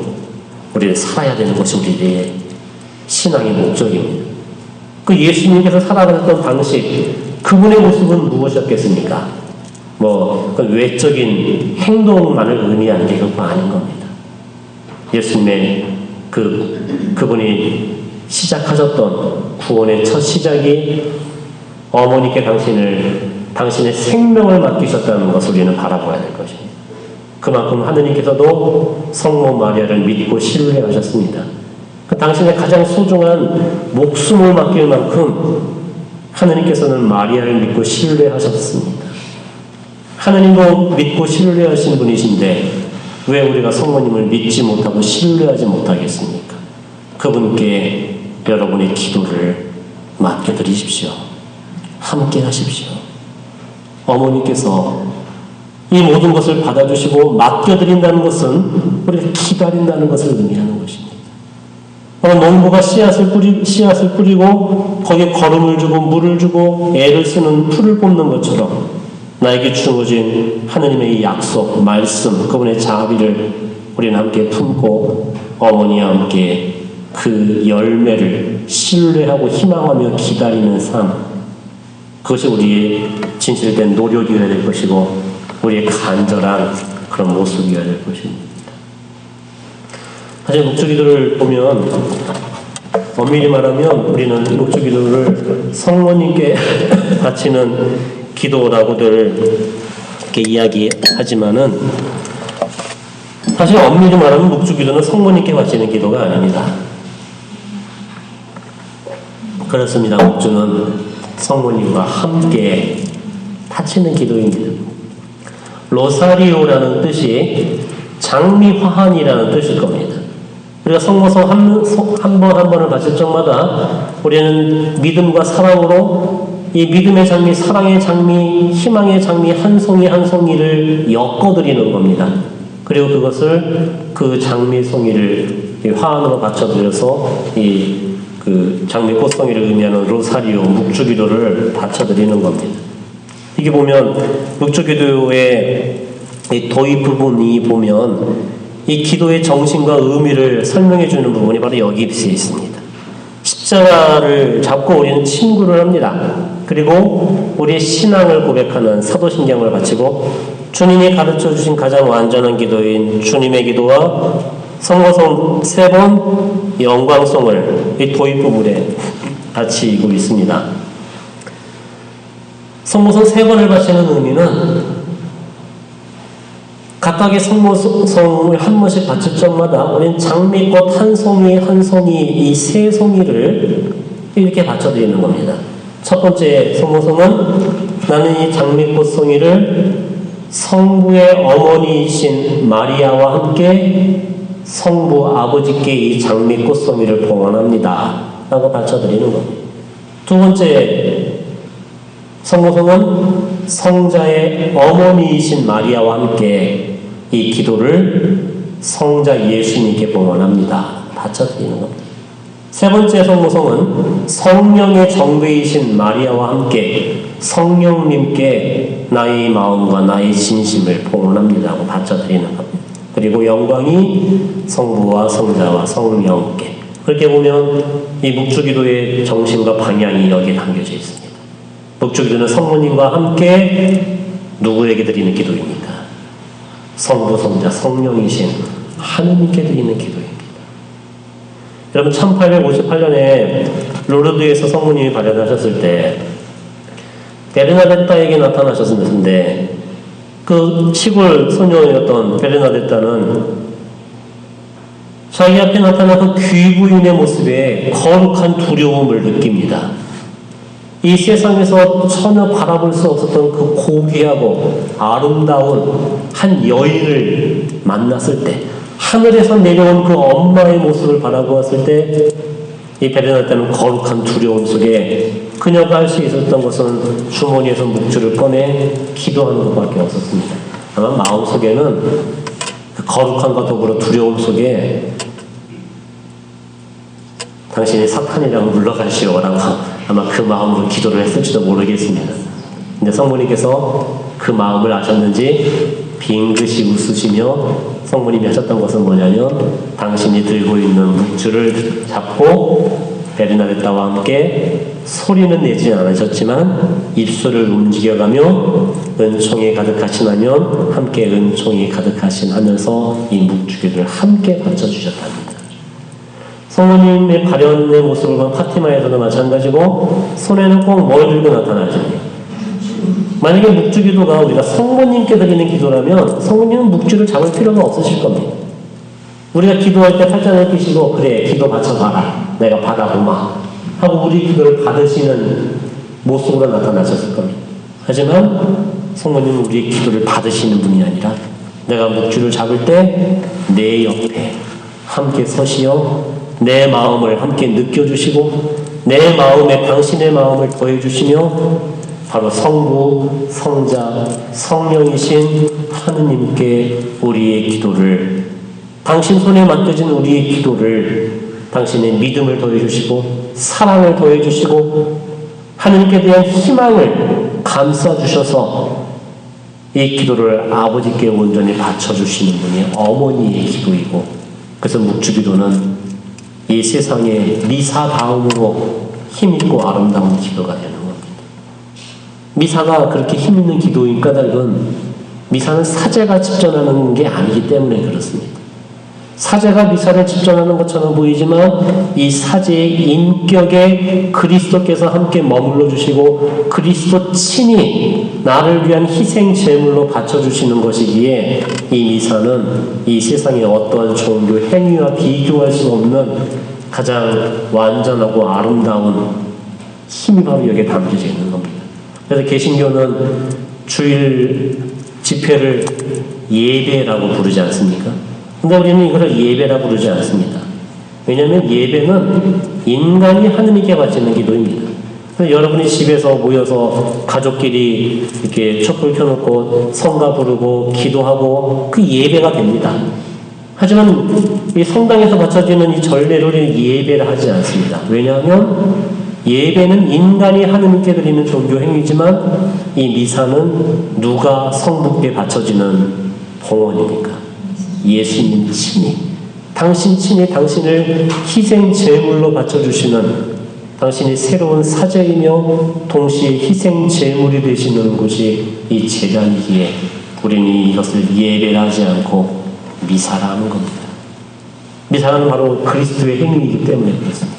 우리를 살아야 되는 것이 우리의 신앙의 목적입니다. 그 예수님께서 살아가셨던 방식, 그분의 모습은 무엇이었겠습니까? 그 외적인 행동만을 의미하는 게 그거 아닌 겁니다. 예수님의 그분이 시작하셨던 구원의 첫 시작이 어머니께 당신의 생명을 맡기셨다는 것을 우리는 바라봐야 될 것입니다. 그만큼 하느님께서도 성모 마리아를 믿고 신뢰하셨습니다. 당신의 가장 소중한 목숨을 맡길 만큼 하느님께서는 마리아를 믿고 신뢰하셨습니다. 하느님도 믿고 신뢰하신 분이신데 왜 우리가 성모님을 믿지 못하고 신뢰하지 못하겠습니까? 그분께 여러분의 기도를 맡겨드리십시오. 함께 하십시오. 어머니께서 이 모든 것을 받아주시고 맡겨드린다는 것은 우리가 기다린다는 것을 의미하는 것입니다. 농부가 씨앗을 뿌리고 거기에 거름을 주고 물을 주고 애를 쓰는 풀을 뽑는 것처럼 나에게 주어진 하느님의 이 약속, 말씀, 그분의 자비를 우리는 함께 품고 어머니와 함께 그 열매를 신뢰하고 희망하며 기다리는 삶, 그것이 우리의 진실된 노력이어야 될 것이고 우리의 간절한 그런 모습이어야 될 것입니다. 사실 묵주기도를 보면 엄밀히 말하면 우리는 묵주기도를 성모님께 바치는 기도라고들 이렇게 이야기하지만은 사실 엄밀히 말하면 묵주기도는 성모님께 바치는 기도가 아닙니다. 그렇습니다. 묵주는 성모님과 함께 바치는 기도입니다. 로사리오라는 뜻이 장미화환이라는 뜻일 겁니다. 우리가 성모성 한 번을 바칠 적마다 우리는 믿음과 사랑으로 이 믿음의 장미, 사랑의 장미, 희망의 장미 한 송이 한 송이를 엮어드리는 겁니다. 그리고 그것을 그 장미 송이를 화환으로 바쳐드려서 그 장미 꽃송이를 의미하는 로사리오 묵주기도를 바쳐드리는 겁니다. 이게 보면 묵주기도의 이 도입 부분이 보면 이 기도의 정신과 의미를 설명해 주는 부분이 바로 여기 있습니다. 십자가를 잡고 우리는 친구를 합니다. 그리고 우리의 신앙을 고백하는 사도신경을 바치고 주님이 가르쳐 주신 가장 완전한 기도인 주님의 기도와 성모성 3번 영광송을 이 도입 부분에 바치고 있습니다. 성모성 3번을 바치는 의미는 각각의 성모성을 한 번씩 바칠 적마다 우리는 장미꽃 한 송이 한 송이 이 3송이를 이렇게 바쳐드리는 겁니다. 첫 번째 성모성은 나는 이 장미꽃 송이를 성부의 어머니이신 마리아와 함께 성부 아버지께 이 장미꽃 송이를 봉헌합니다 라고 바쳐드리는 겁니다. 두 번째 성모성은 성자의 어머니이신 마리아와 함께 이 기도를 성자 예수님께 봉헌합니다. 바쳐드리는 겁니다. 세 번째 성모성은 성령의 정배이신 마리아와 함께 성령님께 나의 마음과 나의 진심을 봉헌합니다 하고 바쳐드리는 겁니다. 그리고 영광이 성부와 성자와 성령께. 그렇게 보면 이 묵주기도의 정신과 방향이 여기에 담겨져 있습니다. 묵주기도는 성모님과 함께 누구에게 드리는 기도입니까? 성부, 성자, 성령이신 하느님께 드리는 기도입니다. 여러분 1858년에 로르드에서 성모님이 발현하셨을 때 베르나데타에게 나타나셨는데 그 시골 소녀였던 베르나데타는 자기 앞에 나타난 그 귀부인의 모습에 거룩한 두려움을 느낍니다. 이 세상에서 전혀 바라볼 수 없었던 그 고귀하고 아름다운 한 여인을 만났을 때, 하늘에서 내려온 그 엄마의 모습을 바라보았을 때 이 베르나데타는 거룩한 두려움 속에 그녀가 할 수 있었던 것은 주머니에서 묵주를 꺼내 기도하는 것밖에 없었습니다. 아마 마음속에는 그 거룩함과 더불어 두려움 속에 당신이 사탄이랑 물러가시오라고 아마 그 마음으로 기도를 했을지도 모르겠습니다. 근데 성모님께서 그 마음을 아셨는지 빙긋이 웃으시며 성모님이 하셨던 것은 뭐냐면 당신이 들고 있는 묵주를 잡고 베르나데타와 함께 소리는 내지 않으셨지만 입술을 움직여가며 은총이 가득하신 하면 함께 은총이 가득하신 하면서 이 묵주기를 함께 바쳐주셨답니다. 성모님의 가련의 모습을 본 파티마에서도 마찬가지고 손에는 꼭 뭘 들고 나타나죠? 만약에 묵주기도가 우리가 성모님께 드리는 기도라면 성모님은 묵주를 잡을 필요가 없으실 겁니다. 우리가 기도할 때 팔짱을 끼시고 그래 기도 바쳐봐라 내가 받아보마 하고 우리 기도를 받으시는 모습으로 나타나셨을 겁니다. 하지만 성모님은 우리의 기도를 받으시는 분이 아니라 내가 묵주를 잡을 때 내 옆에 함께 서시어 내 마음을 함께 느껴주시고 내 마음에 당신의 마음을 더해주시며 바로 성부, 성자, 성령이신 하느님께 우리의 기도를 당신 손에 맡겨진 우리의 기도를 당신의 믿음을 더해주시고 사랑을 더해주시고 하느님께 대한 희망을 감싸주셔서 이 기도를 아버지께 온전히 바쳐주시는 분이 어머니의 기도이고 그래서 묵주기도는 이 세상의 미사 다음으로 힘있고 아름다운 기도가 되는 겁니다. 미사가 그렇게 힘있는 기도인 까닭은 미사는 사제가 집전하는 게 아니기 때문에 그렇습니다. 사제가 미사를 집전하는 것처럼 보이지만 이 사제의 인격에 그리스도께서 함께 머물러 주시고 그리스도 친히 나를 위한 희생 제물로 바쳐주시는 것이기에 이 미사는 이 세상의 어떠한 종교 행위와 비교할 수 없는 가장 완전하고 아름다운 힘이 바로 여기에 담겨져 있는 겁니다. 그래서 개신교는 주일 집회를 예배라고 부르지 않습니까? 근데 우리는 이걸 예배라고 부르지 않습니다. 왜냐하면 예배는 인간이 하느님께 바치는 기도입니다. 그래서 여러분이 집에서 모여서 가족끼리 이렇게 촛불 켜놓고 성가 부르고 기도하고 그 예배가 됩니다. 하지만 이 성당에서 바쳐지는 이 전례를 우리는 예배를 하지 않습니다. 왜냐하면 예배는 인간이 하느님께 드리는 종교 행위지만 이 미사는 누가 성부께 바쳐지는 봉헌입니까? 예수님 친히 당신 친히 당신을 희생 제물로 바쳐주시는 당신이 새로운 사제이며 동시에 희생 제물이 되시는 곳이 이 제단이기에 우리는 이것을 예배하지 않고 미사라는 겁니다. 미사는 바로 그리스도의 행위이기 때문에 그렇습니다.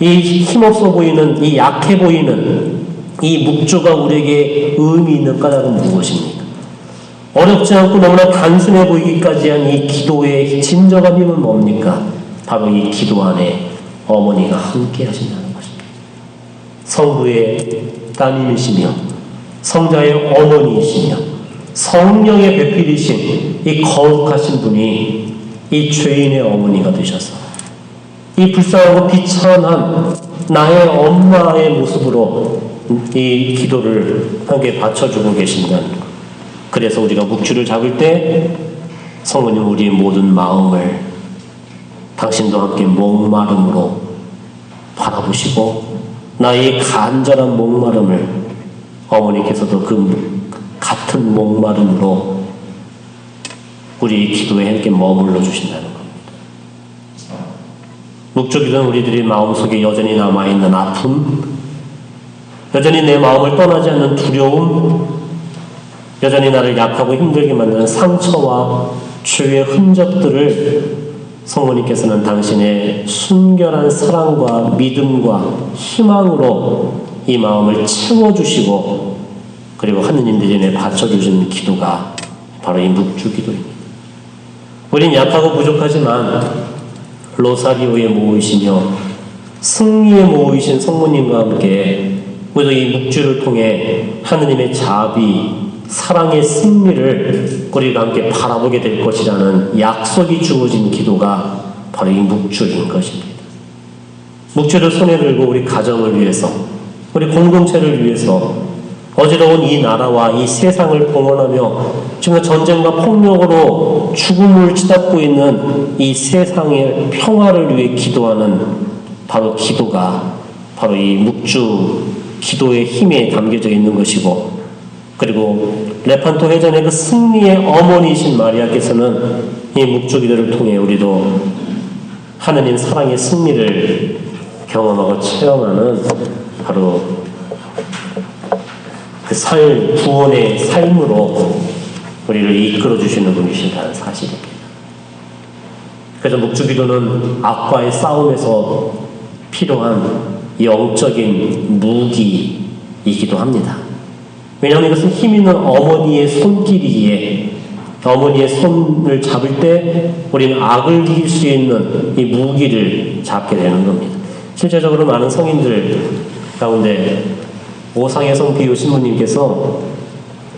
이 힘없어 보이는 이 약해 보이는 이 묵주가 우리에게 의미 있는 까닭은 무엇입니까? 어렵지 않고 너무나 단순해 보이기까지 한 이 기도의 진정한 힘은 뭡니까? 바로 이 기도 안에 어머니가 함께 하신다는 것입니다. 성부의 따님이시며 성자의 어머니이시며 성령의 배필이신 이 거룩하신 분이 이 죄인의 어머니가 되셔서 이 불쌍하고 비천한 나의 엄마의 모습으로 이 기도를 함께 바쳐주고 계신다는 것. 그래서 우리가 묵주를 잡을 때 성모님 우리의 모든 마음을 당신도 함께 목마름으로 바라보시고 나의 간절한 목마름을 어머니께서도 그 같은 목마름으로 우리 기도에 함께 머물러 주신다는 겁니다. 묵주기도는 우리들의 마음속에 여전히 남아있는 아픔, 여전히 내 마음을 떠나지 않는 두려움, 여전히 나를 약하고 힘들게 만드는 상처와 죄의 흔적들을 성모님께서는 당신의 순결한 사랑과 믿음과 희망으로 이 마음을 채워주시고 그리고 하느님 대전에 바쳐주시는 기도가 바로 이 묵주기도입니다. 우린 약하고 부족하지만 로사리오의 모이시며 승리의 모이신 성모님과 함께 우리도 이 묵주를 통해 하느님의 자비, 사랑의 승리를 우리가 함께 바라보게 될 것이라는 약속이 주어진 기도가 바로 이 묵주인 것입니다. 묵주를 손에 들고 우리 가정을 위해서, 우리 공동체를 위해서 어지러운 이 나라와 이 세상을 봉헌하며 지금 전쟁과 폭력으로 죽음을 치닫고 있는 이 세상의 평화를 위해 기도하는 바로 기도가 바로 이 묵주 기도의 힘에 담겨져 있는 것이고, 그리고 레판토 해전의 그 승리의 어머니이신 마리아께서는 이 묵주 기도를 통해 우리도 하느님 사랑의 승리를 경험하고 체험하는 바로 그 구원의 삶으로 우리를 이끌어 주시는 분이신다는 사실입니다. 그래서 묵주기도는 악과의 싸움에서 필요한 영적인 무기이기도 합니다. 왜냐하면 이것은 힘 있는 어머니의 손길이기에 어머니의 손을 잡을 때 우리는 악을 이길 수 있는 이 무기를 잡게 되는 겁니다. 실제적으로 많은 성인들 가운데 오상의 성 비유 신부님께서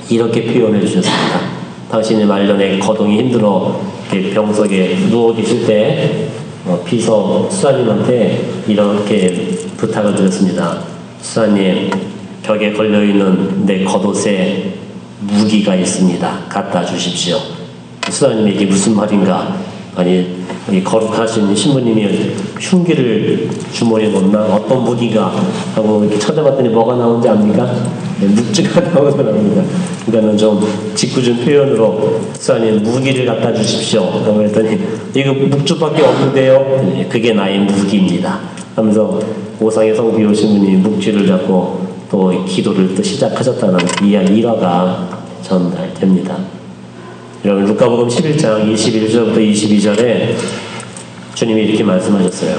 이렇게 표현해 주셨습니다. 당신이 말년에 거동이 힘들어 병석에 누워 계실 때 비서 수사님한테 이렇게 부탁을 드렸습니다. 수사님, 벽에 걸려있는 내 겉옷에 무기가 있습니다. 갖다 주십시오. 수사님이 이게 무슨 말인가? 아니, 이 거룩하신 신부님이 흉기를 주머니에 넣나? 어떤 무기가? 하고 이렇게 찾아봤더니 뭐가 나오는지 압니까? 네, 묵주가 나오더랍니다. 그러니까는 좀 짓궂은 표현으로 수사님 무기를 갖다 주십시오. 라고 했더니 이거 묵주밖에 없는데요. 그게 나의 무기입니다. 하면서 오상의 성비오 신부님이 묵주를 잡고 또 기도를 또 시작하셨다는 이야기 일화가 전달됩니다. 여러분 루카복음 11장 21절부터 22절에 주님이 이렇게 말씀하셨어요.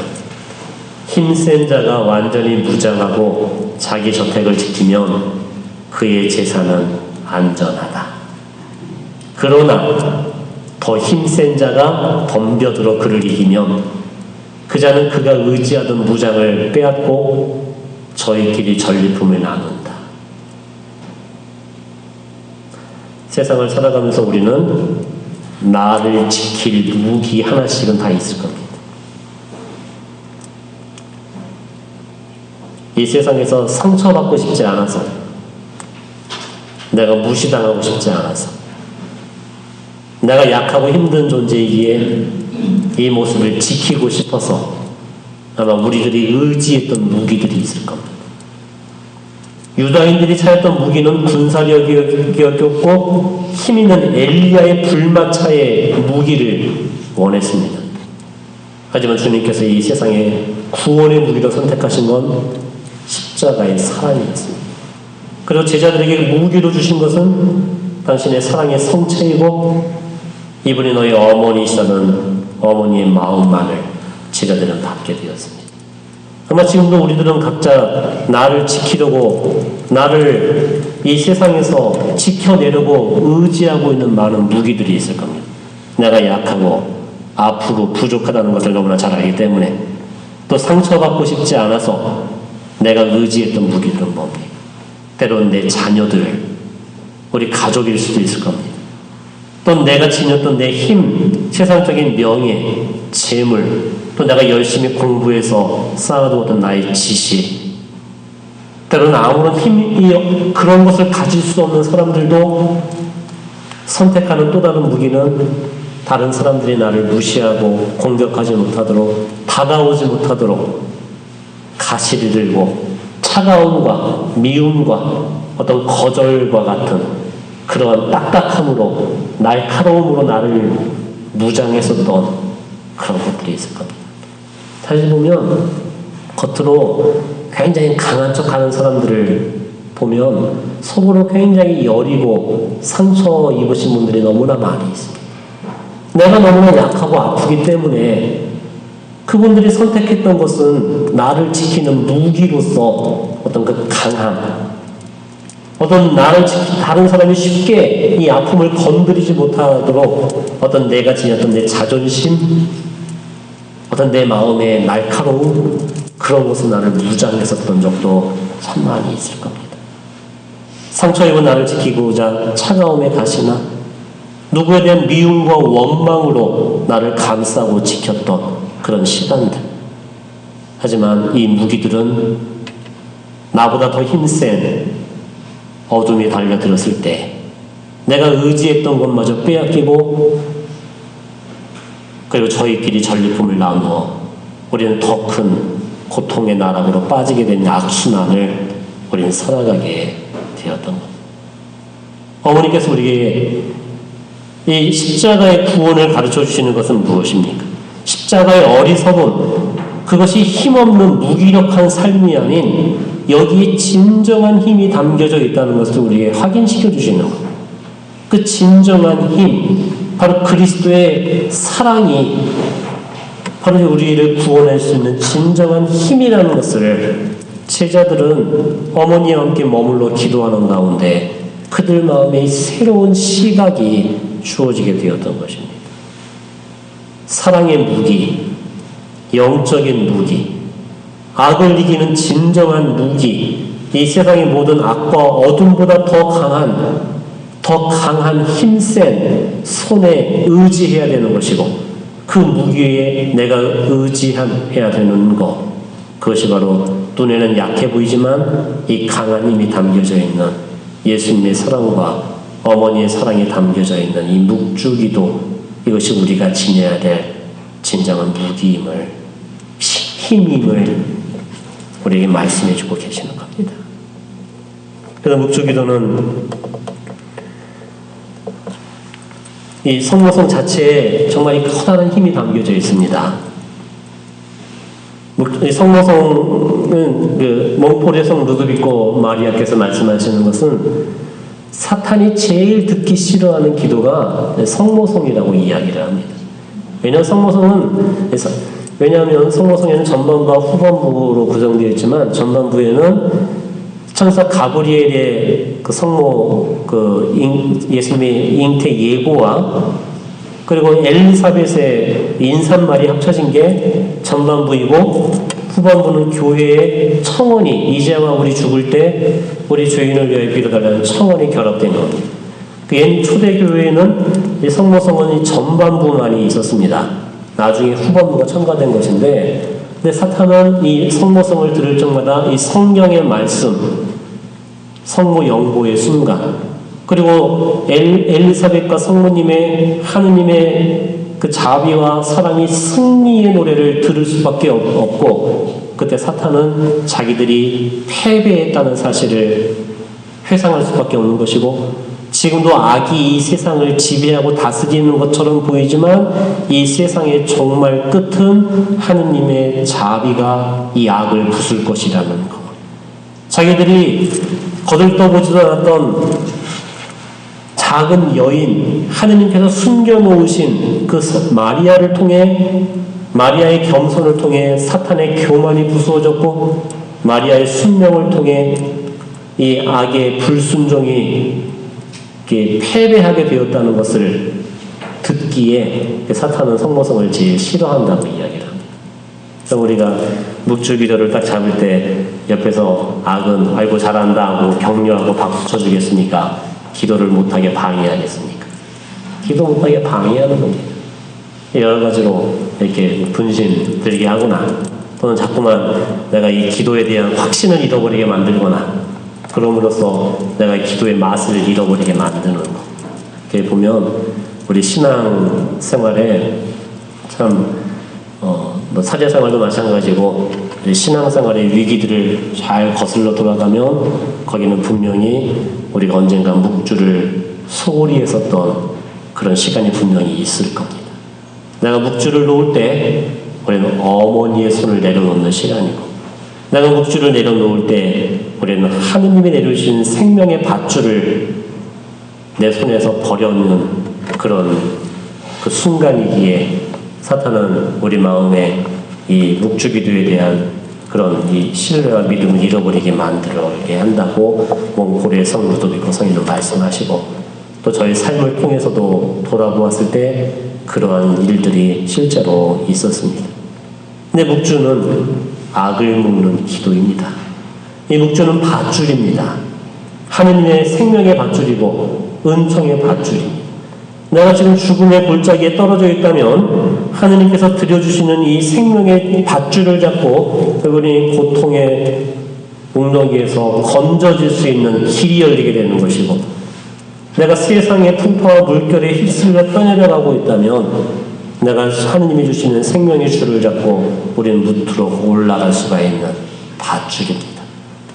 힘센 자가 완전히 무장하고 자기 저택을 지키면 그의 재산은 안전하다. 그러나 더 힘센 자가 덤벼들어 그를 이기면 그 자는 그가 의지하던 무장을 빼앗고 저희끼리 전리품을 나눈다. 세상을 살아가면서 우리는 나를 지킬 무기 하나씩은 다 있을 겁니다. 이 세상에서 상처받고 싶지 않아서, 내가 무시당하고 싶지 않아서, 내가 약하고 힘든 존재이기에 이 모습을 지키고 싶어서 아마 우리들이 의지했던 무기들이 있을 겁니다. 유다인들이 찾았던 무기는 군사력이었고 힘 있는 엘리야의 불마차의 무기를 원했습니다. 하지만 주님께서 이 세상에 구원의 무기로 선택하신 건 십자가의 사랑이었습니다. 그리고 제자들에게 무기로 주신 것은 당신의 사랑의 성체이고 이분이 너희 어머니시라는 어머니의 마음만을 제자들은 받게 되었습니다. 아마 지금도 우리들은 각자 나를 지키려고, 나를 이 세상에서 지켜내려고 의지하고 있는 많은 무기들이 있을 겁니다. 내가 약하고 아프고 부족하다는 것을 너무나 잘 알기 때문에, 또 상처받고 싶지 않아서 내가 의지했던 무기들은 뭡니까? 때로는 내 자녀들, 우리 가족일 수도 있을 겁니다. 또 내가 지녔던 내 힘, 세상적인 명예, 재물, 또 내가 열심히 공부해서 쌓아두었던 나의 지식, 때로는 아무런 힘이 그런 것을 가질 수 없는 사람들도 선택하는 또 다른 무기는 다른 사람들이 나를 무시하고 공격하지 못하도록, 다가오지 못하도록 가시를 들고 차가움과 미움과 어떤 거절과 같은 그러한 딱딱함으로, 날카로움으로 나를 무장했었던 그런 것들이 있을 겁니다. 사실 보면 겉으로 굉장히 강한 척하는 사람들을 보면 속으로 굉장히 여리고 상처 입으신 분들이 너무나 많이 있습니다. 내가 너무나 약하고 아프기 때문에 그분들이 선택했던 것은 나를 지키는 무기로서 어떤 그 강함, 어떤 나를 지키는 다른 사람이 쉽게 이 아픔을 건드리지 못하도록 어떤 내가 지녔던 내 자존심, 어떤 내 마음의 날카로움, 그런 것은 나를 무장했었던 적도 참 많이 있을 겁니다. 상처 입은 나를 지키고자 차가움에 가시나 누구에 대한 미움과 원망으로 나를 감싸고 지켰던 그런 시간들. 하지만 이 무기들은 나보다 더 힘센 어둠이 달려들었을 때 내가 의지했던 것마저 빼앗기고 그리고 저희끼리 전리품을 나누어 우리는 더 큰 고통의 나락으로 빠지게 된 악순환을 우리는 살아가게 되었던 것. 어머니께서 우리에게 이 십자가의 구원을 가르쳐 주시는 것은 무엇입니까? 십자가의 어리석음, 그것이 힘없는 무기력한 삶이 아닌 여기에 진정한 힘이 담겨져 있다는 것을 우리에게 확인시켜 주시는 것. 그 진정한 힘, 바로 그리스도의 사랑이 바로 우리를 구원할 수 있는 진정한 힘이라는 것을 제자들은 어머니와 함께 머물러 기도하는 가운데 그들 마음에 새로운 시각이 주어지게 되었던 것입니다. 사랑의 무기, 영적인 무기, 악을 이기는 진정한 무기, 이 세상의 모든 악과 어둠보다 더 강한 힘센 손에 의지해야 되는 것이고 그 무기에 내가 의지해야 되는 것, 그것이 바로 눈에는 약해 보이지만 이 강한 힘이 담겨져 있는 예수님의 사랑과 어머니의 사랑이 담겨져 있는 이 묵주기도, 이것이 우리가 지녀야 될 진정한 무기임을, 힘임을 우리에게 말씀해 주고 계시는 겁니다. 그래서 묵주기도는 이 성모성 자체에 정말 커다란 힘이 담겨져 있습니다. 이 성모성은 그 몽폴의 성 루드비코 마리아께서 말씀하시는 것은 사탄이 제일 듣기 싫어하는 기도가 성모성이라고 이야기를 합니다. 왜냐하면 성모성에는 전반부와 후반부로 구성되어 있지만 전반부에는 천사 가브리엘의 그 성모, 예수님의 잉태 예고와 그리고 엘리사벳의 인사말이 합쳐진 게 전반부이고 후반부는 교회의 청원이, 이제와 우리 죽을 때 우리 죄인을 위하여 빌어달라는 청원이 결합된 겁니다. 옛 초대교회에는 이 성모성은 전반부만이 있었습니다. 나중에 후반부가 첨가된 것인데, 근데 사탄은 이 성모성을 들을 적마다 이 성경의 말씀, 성모 영보의 순간, 그리고 엘리사벳과 성모님의 하느님의 그 자비와 사랑이 승리의 노래를 들을 수밖에 없고, 그때 사탄은 자기들이 패배했다는 사실을 회상할 수밖에 없는 것이고, 지금도 악이 이 세상을 지배하고 다스리는 것처럼 보이지만 이 세상의 정말 끝은 하느님의 자비가 이 악을 부술 것이라는 것. 자기들이 거들떠보지도 않았던 작은 여인, 하느님께서 숨겨놓으신 그 마리아를 통해, 마리아의 겸손을 통해 사탄의 교만이 부수어졌고, 마리아의 순명을 통해 이 악의 불순종이 패배하게 되었다는 것을 듣기에 사탄은 성모성을 제일 싫어한다고 이야기를 합니다. 그래서 우리가 묵주기도를 딱 잡을 때 옆에서 악은 아이고 잘한다 하고 격려하고 박수 쳐주겠습니까? 기도를 못하게 방해하겠습니까? 기도 못하게 방해하는 겁니다. 여러 가지로 이렇게 분신 들게 하거나 또는 자꾸만 내가 이 기도에 대한 확신을 잃어버리게 만들거나 그럼으로써 내가 기도의 맛을 잃어버리게 만드는 것. 이렇게 보면 우리 신앙 생활에 참 사제 생활도 마찬가지고 우리 신앙 생활의 위기들을 잘 거슬러 돌아가면 거기는 분명히 우리가 언젠가 묵주를 소홀히 했었던 그런 시간이 분명히 있을 겁니다. 내가 묵주를 놓을 때 우리는 어머니의 손을 내려놓는 시간이고, 내가 묵주를 내려놓을 때 우리는 하느님이 내려주신 생명의 밧줄을 내 손에서 버려놓는 그런 그 순간이기에 사탄은 우리 마음에 이 묵주기도에 대한 그런 이 신뢰와 믿음을 잃어버리게 만들게 한다고 몽골의 성 루도비코 성인은 말씀하시고, 또 저희 삶을 통해서도 돌아보았을 때 그러한 일들이 실제로 있었습니다. 근데 묵주는 악을 묶는 기도입니다. 이 묵주는 밧줄입니다. 하느님의 생명의 밧줄이고 은총의 밧줄입니다. 내가 지금 죽음의 골짜기에 떨어져 있다면 하느님께서 들여주시는 이 생명의 밧줄을 잡고 그분이 고통의 웅덩이에서 건져질 수 있는 길이 열리게 되는 것이고, 내가 세상의 풍파와 물결에 휩쓸려 떠내려가고 있다면 내가 하느님이 주시는 생명의 줄을 잡고 우리는 무트로 올라갈 수가 있는 밧줄입니다.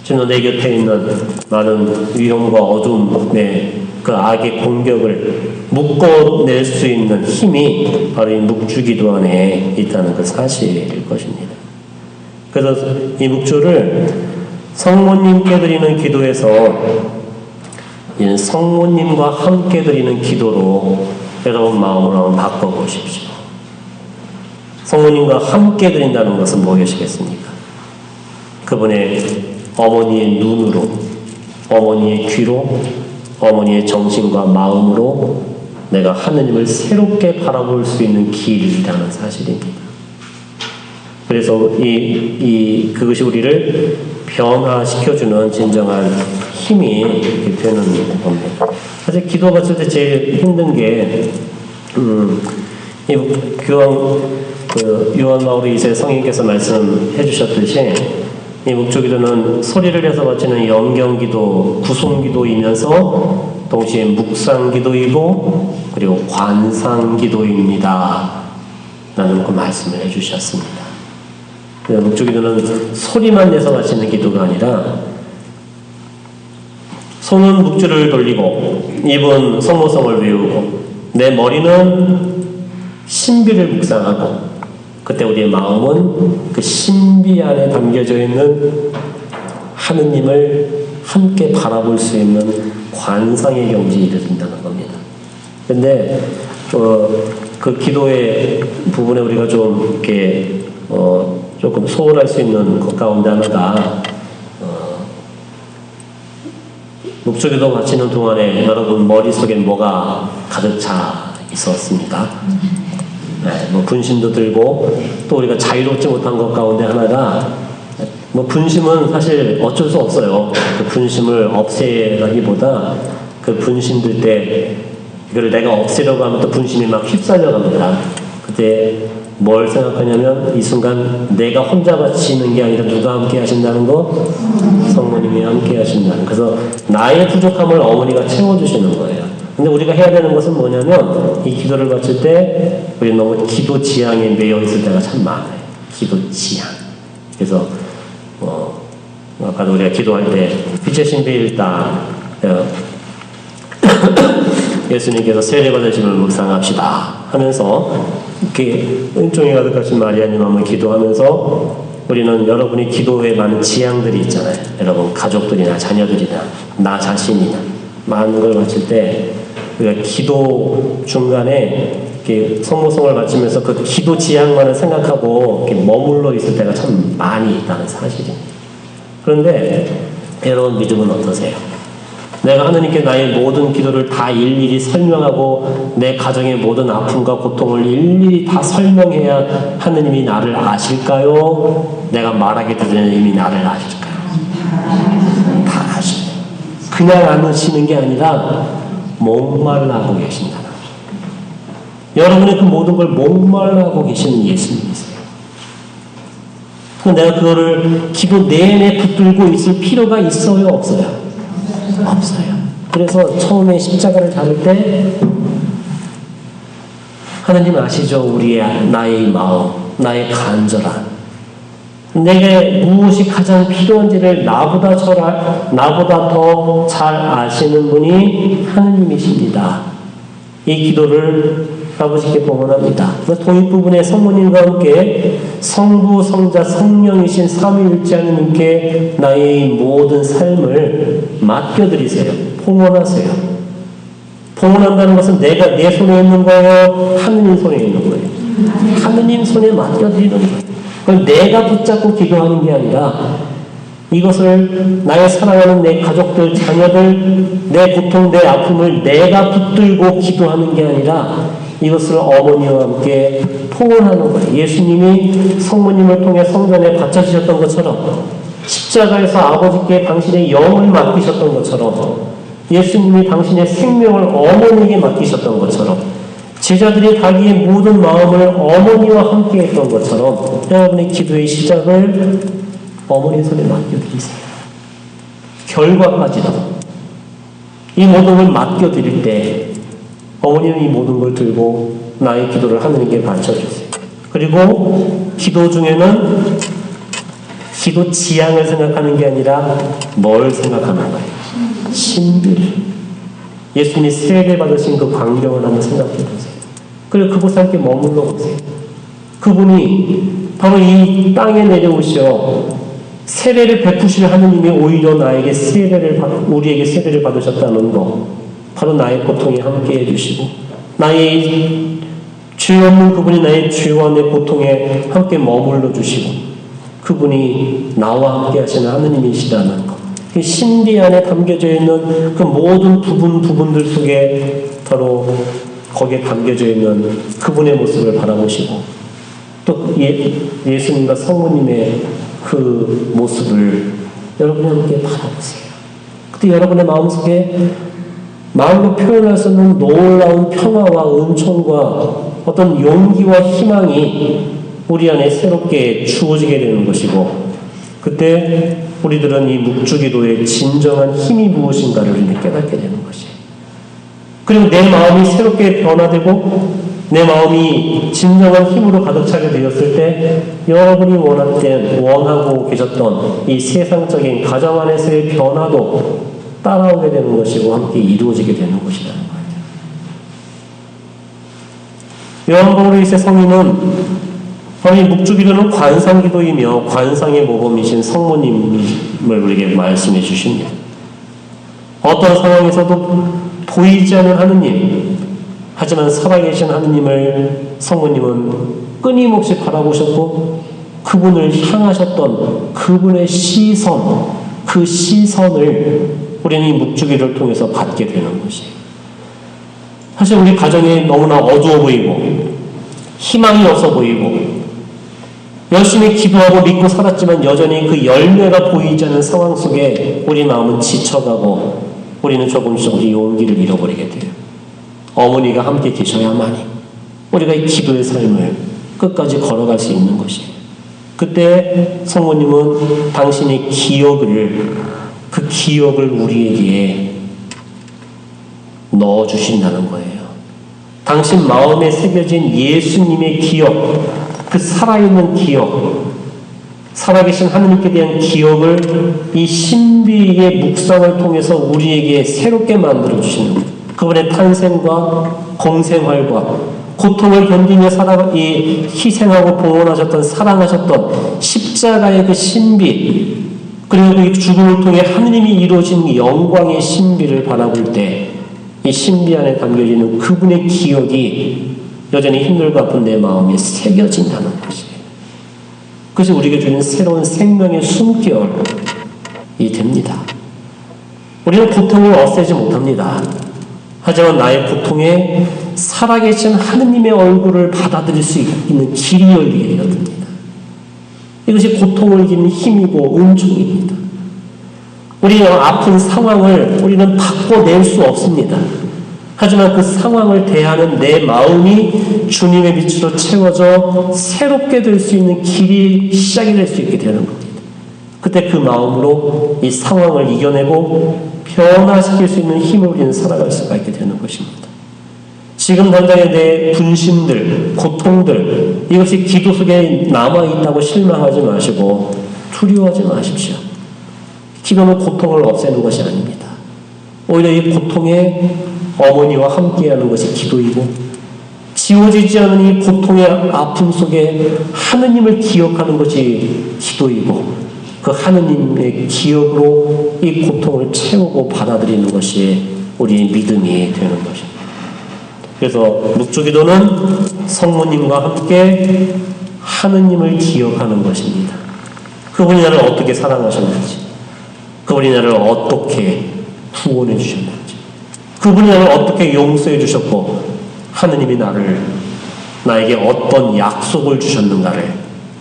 지금 내 곁에 있는 많은 위험과 어둠의 그 악의 공격을 묶어낼 수 있는 힘이 바로 이 묵주기도 안에 있다는 그 사실일 것입니다. 그래서 이 묵주를 성모님께 드리는 기도에서 성모님과 함께 드리는 기도로 여러분 마음을 한번 바꿔보십시오. 성모님과 함께 드린다는 것은 무엇이겠습니까? 그분의 어머니의 눈으로, 어머니의 귀로, 어머니의 정신과 마음으로 내가 하느님을 새롭게 바라볼 수 있는 길이라는 사실입니다. 그래서 그것이 우리를 변화시켜주는 진정한 힘이 되는 겁니다. 사실 기도 받을 때 제일 힘든 게, 요한 마우리 2세 성인께서 말씀해 주셨듯이, 이 묵주기도는 소리를 내서 바치는 영경기도, 구송기도이면서 동시에 묵상기도이고 그리고 관상기도입니다 라는 그 말씀을 해주셨습니다. 묵주기도는 소리만 내서 바치는 기도가 아니라 손은 묵주를 돌리고 입은 성모성을 외우고 내 머리는 신비를 묵상하고, 그때 우리의 마음은 그 신비 안에 담겨져 있는 하느님을 함께 바라볼 수 있는 관상의 경지에 이르는다는 겁니다. 근데 그 기도의 부분에 우리가 좀 이렇게 조금 소홀할 수 있는 것 가운데 하나가, 묵주기도 바치는 동안에 여러분 머릿속에 뭐가 가득 차 있었습니까? 네, 분심도 들고, 또 우리가 자유롭지 못한 것 가운데 하나가, 분심은 사실 어쩔 수 없어요. 그 분심을 없애라기보다 그 분심 들 때 이걸 내가 없애려고 하면 또 분심이 막 휩쓸려 갑니다. 그때 뭘 생각하냐면 이 순간 내가 혼자 바치는 게 아니라 누가 함께 하신다는 거? 성모님이 함께 하신다는. 그래서 나의 부족함을 어머니가 채워주시는 거예요. 근데 우리가 해야 되는 것은 뭐냐면 이 기도를 바칠 때 우리 너무 기도 지향에 매여 있을 때가 참 많아요. 기도 지향. 그래서 아까도 우리가 기도할 때 빛의 신비일다 예수님께서 세례받으심을 묵상합시다 하면서 이렇게 은총이 가득하신 마리아님 한번 기도하면서 우리는 여러분이 기도에 많은 지향들이 있잖아요. 여러분 가족들이나 자녀들이나 나 자신이나 많은 걸 바칠 때 우리가 기도 중간에 이렇게 성모성을 바치면서 그 기도 지향만을 생각하고 이렇게 머물러 있을 때가 참 많이 있다는 사실입니다. 그런데 여러분 믿음은 어떠세요? 내가 하느님께 나의 모든 기도를 다 일일이 설명하고 내 가정의 모든 아픔과 고통을 일일이 다 설명해야 하느님이 나를 아실까요? 내가 말하게 되는 하느님이 나를 아실까요? 다 아십니다. 그냥 안 아시는 게 아니라 목말라하고 계신다는 거죠. 여러분의 그 모든 걸 목말라하고 계시는 예수님이세요. 내가 그거를 기도 내내 붙들고 있을 필요가 있어요? 없어요? 없어요. 그래서 처음에 십자가를 다룰 때 하나님 아시죠? 나의 마음, 나의 간절함, 내게 무엇이 가장 필요한지를 나보다 더 잘 아시는 분이 하느님이십니다. 이 기도를 아버지께 봉헌합니다. 도입 부분에 성모님과 함께 성부, 성자, 성령이신 삼위일체 하느님께 나의 모든 삶을 맡겨드리세요. 봉헌하세요. 봉헌한다는 것은 내가 내 손에 있는 거예요? 하느님 손에 있는 거예요? 하느님 손에 맡겨드리는 거예요. 그걸 내가 붙잡고 기도하는 게 아니라 이것을 나의 사랑하는 내 가족들, 자녀들, 내 고통, 내 아픔을 내가 붙들고 기도하는 게 아니라 이것을 어머니와 함께 포옹하는 거예요. 예수님이 성모님을 통해 성전에 바쳐주셨던 것처럼, 십자가에서 아버지께 당신의 영을 맡기셨던 것처럼, 예수님이 당신의 생명을 어머니에게 맡기셨던 것처럼, 제자들이 자기의 모든 마음을 어머니와 함께 했던 것처럼 여러분의 기도의 시작을 어머니 손에 맡겨드리세요. 결과까지도 이 모든 걸 맡겨드릴 때 어머니는 이 모든 걸 들고 나의 기도를 하느님께 바쳐주세요. 그리고 기도 중에는 기도 지향을 생각하는 게 아니라 뭘 생각하는 거예요? 신비를. 예수님이 세례 받으신 그 광경을 한번 생각해 보세요. 그리고 그곳에 함께 머물러 보세요. 그분이 바로 이 땅에 내려오셔 세례를 베푸실 하느님이 오히려 나에게 우리에게 세례를 받으셨다는 거, 바로 나의 고통에 함께 해주시고 나의 죄 없는 그분이 나의 죄와 내 고통에 함께 머물러 주시고 그분이 나와 함께 하시는 하느님이시라는 것, 그 신비 안에 담겨져 있는 그 모든 부분들 속에 바로 거기에 담겨져 있는 그분의 모습을 바라보시고 또 예수님과 성모님의 그 모습을 여러분이 함께 바라보세요. 그때 여러분의 마음속에 마음으로 표현할 수 없는 놀라운 평화와 은총과 어떤 용기와 희망이 우리 안에 새롭게 주어지게 되는 것이고, 그때 우리들은 이 묵주기도의 진정한 힘이 무엇인가를 깨닫게 되는 것이에요. 그리고 내 마음이 새롭게 변화되고 내 마음이 진정한 힘으로 가득 차게 되었을 때 여러분이 원하고 계셨던 이 세상적인 가정 안에서의 변화도 따라오게 되는 것이고 함께 이루어지게 되는 것이라는 거예요. 요한 바울의 성인은 바로 이 묵주기도는 관상기도이며 관상의 모범이신 성모님을 우리에게 말씀해 주십니다. 어떤 상황에서도 보이지 않는 하느님, 하지만 살아계신 하느님을 성모님은 끊임없이 바라보셨고 그분을 향하셨던 그분의 시선, 그 시선을 우리는 이 묵주기를 통해서 받게 되는 것이에요. 사실 우리 가정이 너무나 어두워 보이고 희망이 없어 보이고 열심히 기도하고 믿고 살았지만 여전히 그 열매가 보이지 않는 상황 속에 우리 마음은 지쳐가고 우리는 조금씩 우리 용기를 잃어버리게 돼요. 어머니가 함께 계셔야만이 우리가 이 기도의 삶을 끝까지 걸어갈 수 있는 것이에요. 그때 성모님은 당신의 그 기억을 우리에게 넣어주신다는 거예요. 당신 마음에 새겨진 예수님의 기억, 그 살아있는 기억, 살아계신 하느님께 대한 기억을 이 신비의 묵상을 통해서 우리에게 새롭게 만들어주시는 거예요. 그분의 탄생과 공생활과 고통을 견디며 희생하고 봉헌하셨던, 사랑하셨던 십자가의 그 신비, 그리고 그 죽음을 통해 하느님이 이루어진 영광의 신비를 바라볼 때 이 신비 안에 담겨지는 그분의 기억이 여전히 힘들고 아픈 내 마음에 새겨진다는 것이에요. 그것이 우리에게 주는 새로운 생명의 숨결이 됩니다. 우리는 고통을 없애지 못합니다. 하지만 나의 고통에 살아계신 하느님의 얼굴을 받아들일 수 있는 길이 열리게 되어집니다. 이것이 고통을 이기는 힘이고 은총입니다. 우리는 아픈 상황을 우리는 바꿔낼 수 없습니다. 하지만 그 상황을 대하는 내 마음이 주님의 빛으로 채워져 새롭게 될 수 있는 길이 시작이 될 수 있게 되는 겁니다. 그때 그 마음으로 이 상황을 이겨내고 변화시킬 수 있는 힘을 우리는 살아갈 수가 있게 되는 것입니다. 지금 당장의 내 분심들, 고통들, 이것이 기도 속에 남아있다고 실망하지 마시고 두려워하지 마십시오. 기도는 고통을 없애는 것이 아닙니다. 오히려 이 고통에 어머니와 함께하는 것이 기도이고, 지워지지 않은 이 고통의 아픔 속에 하느님을 기억하는 것이 기도이고, 그 하느님의 기억으로 이 고통을 채우고 받아들이는 것이 우리의 믿음이 되는 것입니다. 그래서 묵주기도는 성모님과 함께 하느님을 기억하는 것입니다. 그분이 나를 어떻게 사랑하셨는지, 그분이 나를 어떻게 구원해 주셨는지, 그분이 나를 어떻게 용서해 주셨고 하느님이 나에게 어떤 약속을 주셨는가를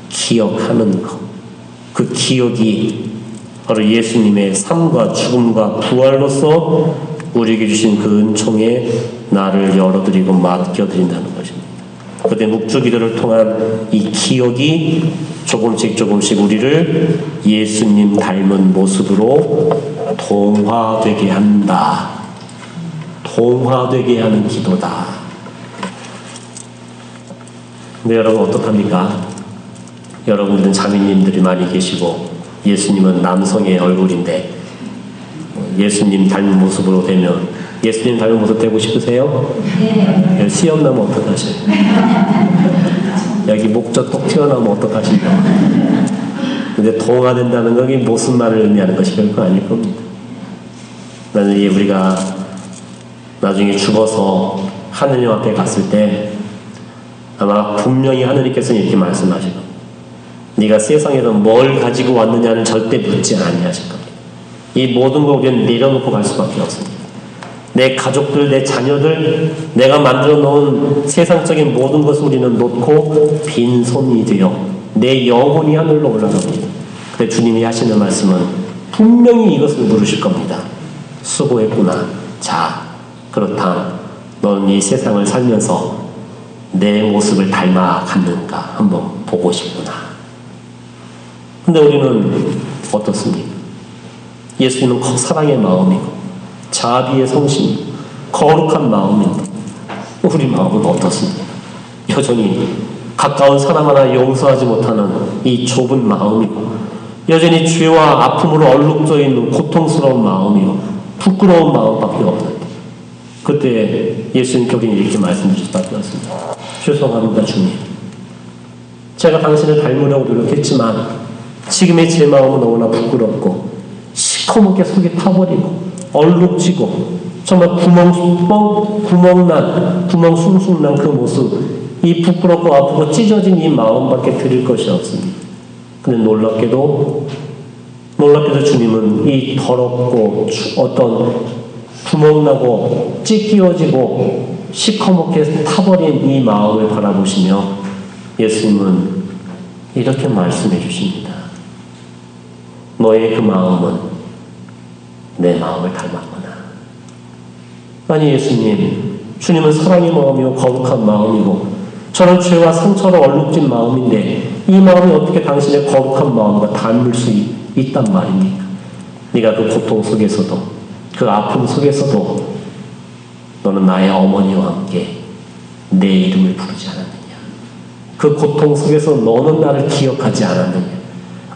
기억하는 것, 그 기억이 바로 예수님의 삶과 죽음과 부활로서 우리에게 주신 그 은총에 나를 열어드리고 맡겨드린다는 것입니다. 그때 묵주기도를 통한 이 기억이 조금씩 우리를 예수님 닮은 모습으로 동화되게 한다. 동화되게 하는 기도다. 근데 여러분 어떡합니까? 여러분들은 자매님들이 많이 계시고 예수님은 남성의 얼굴인데 예수님 닮은 모습으로 되면 예수님 닮은 모습 되고 싶으세요? 네. 시험 나면 어떡하세요? 여기 목젖 톡 튀어나오면 어떡하실까요? 근데 동화된다는 건 무슨 말을 의미하는 것이 별거 아닐 겁니다. 나중에 우리가 나중에 죽어서 하느님 앞에 갔을 때 아마 분명히 하느님께서는 이렇게 말씀하실 겁니다. 네가 세상에서 뭘 가지고 왔느냐는 절대 묻지 아니하실 겁니다. 이 모든 걸 우리는 내려놓고 갈 수밖에 없습니다. 내 가족들, 내 자녀들, 내가 만들어 놓은 세상적인 모든 것을 우리는 놓고 빈손이 되어 내 영혼이 하늘로 올라갑니다. 근데 주님이 하시는 말씀은 분명히 이것을 물으실 겁니다. 수고했구나. 자, 그렇다. 너는 이 세상을 살면서 내 모습을 닮아갔는가 한번 보고 싶구나. 근데 우리는 어떻습니까? 예수님은 사랑의 마음이고 자비의 성신, 거룩한 마음인데 우리 마음은 어떻습니까? 여전히 가까운 사람 하나 용서하지 못하는 이 좁은 마음이고 여전히 죄와 아픔으로 얼룩져 있는 고통스러운 마음이고 부끄러운 마음밖에 없는데 그때 예수님께 우리는 이렇게 말씀 주셨다고 했습니다. 죄송합니다 주님. 제가 당신을 닮으려고 노력했지만 지금의 제 마음은 너무나 부끄럽고 시커멓게 속이 타버리고 얼룩지고 정말 구멍 숭숭 난 그 모습, 이 부끄럽고 아프고 찢어진 이 마음밖에 드릴 것이 없습니다. 근데 놀랍게도 주님은 이 더럽고 어떤 구멍나고 찢기어지고 시커멓게 타버린 이 마음을 바라보시며 예수님은 이렇게 말씀해 주십니다. 너의 그 마음은 내 마음을 닮았구나. 아니 예수님, 주님은 사랑의 마음이고 거룩한 마음이고 저는 죄와 상처로 얼룩진 마음인데 이 마음이 어떻게 당신의 거룩한 마음과 닮을 수 있단 말입니까? 네가 그 고통 속에서도 그 아픔 속에서도 너는 나의 어머니와 함께 내 이름을 부르지 않았느냐? 그 고통 속에서 너는 나를 기억하지 않았느냐?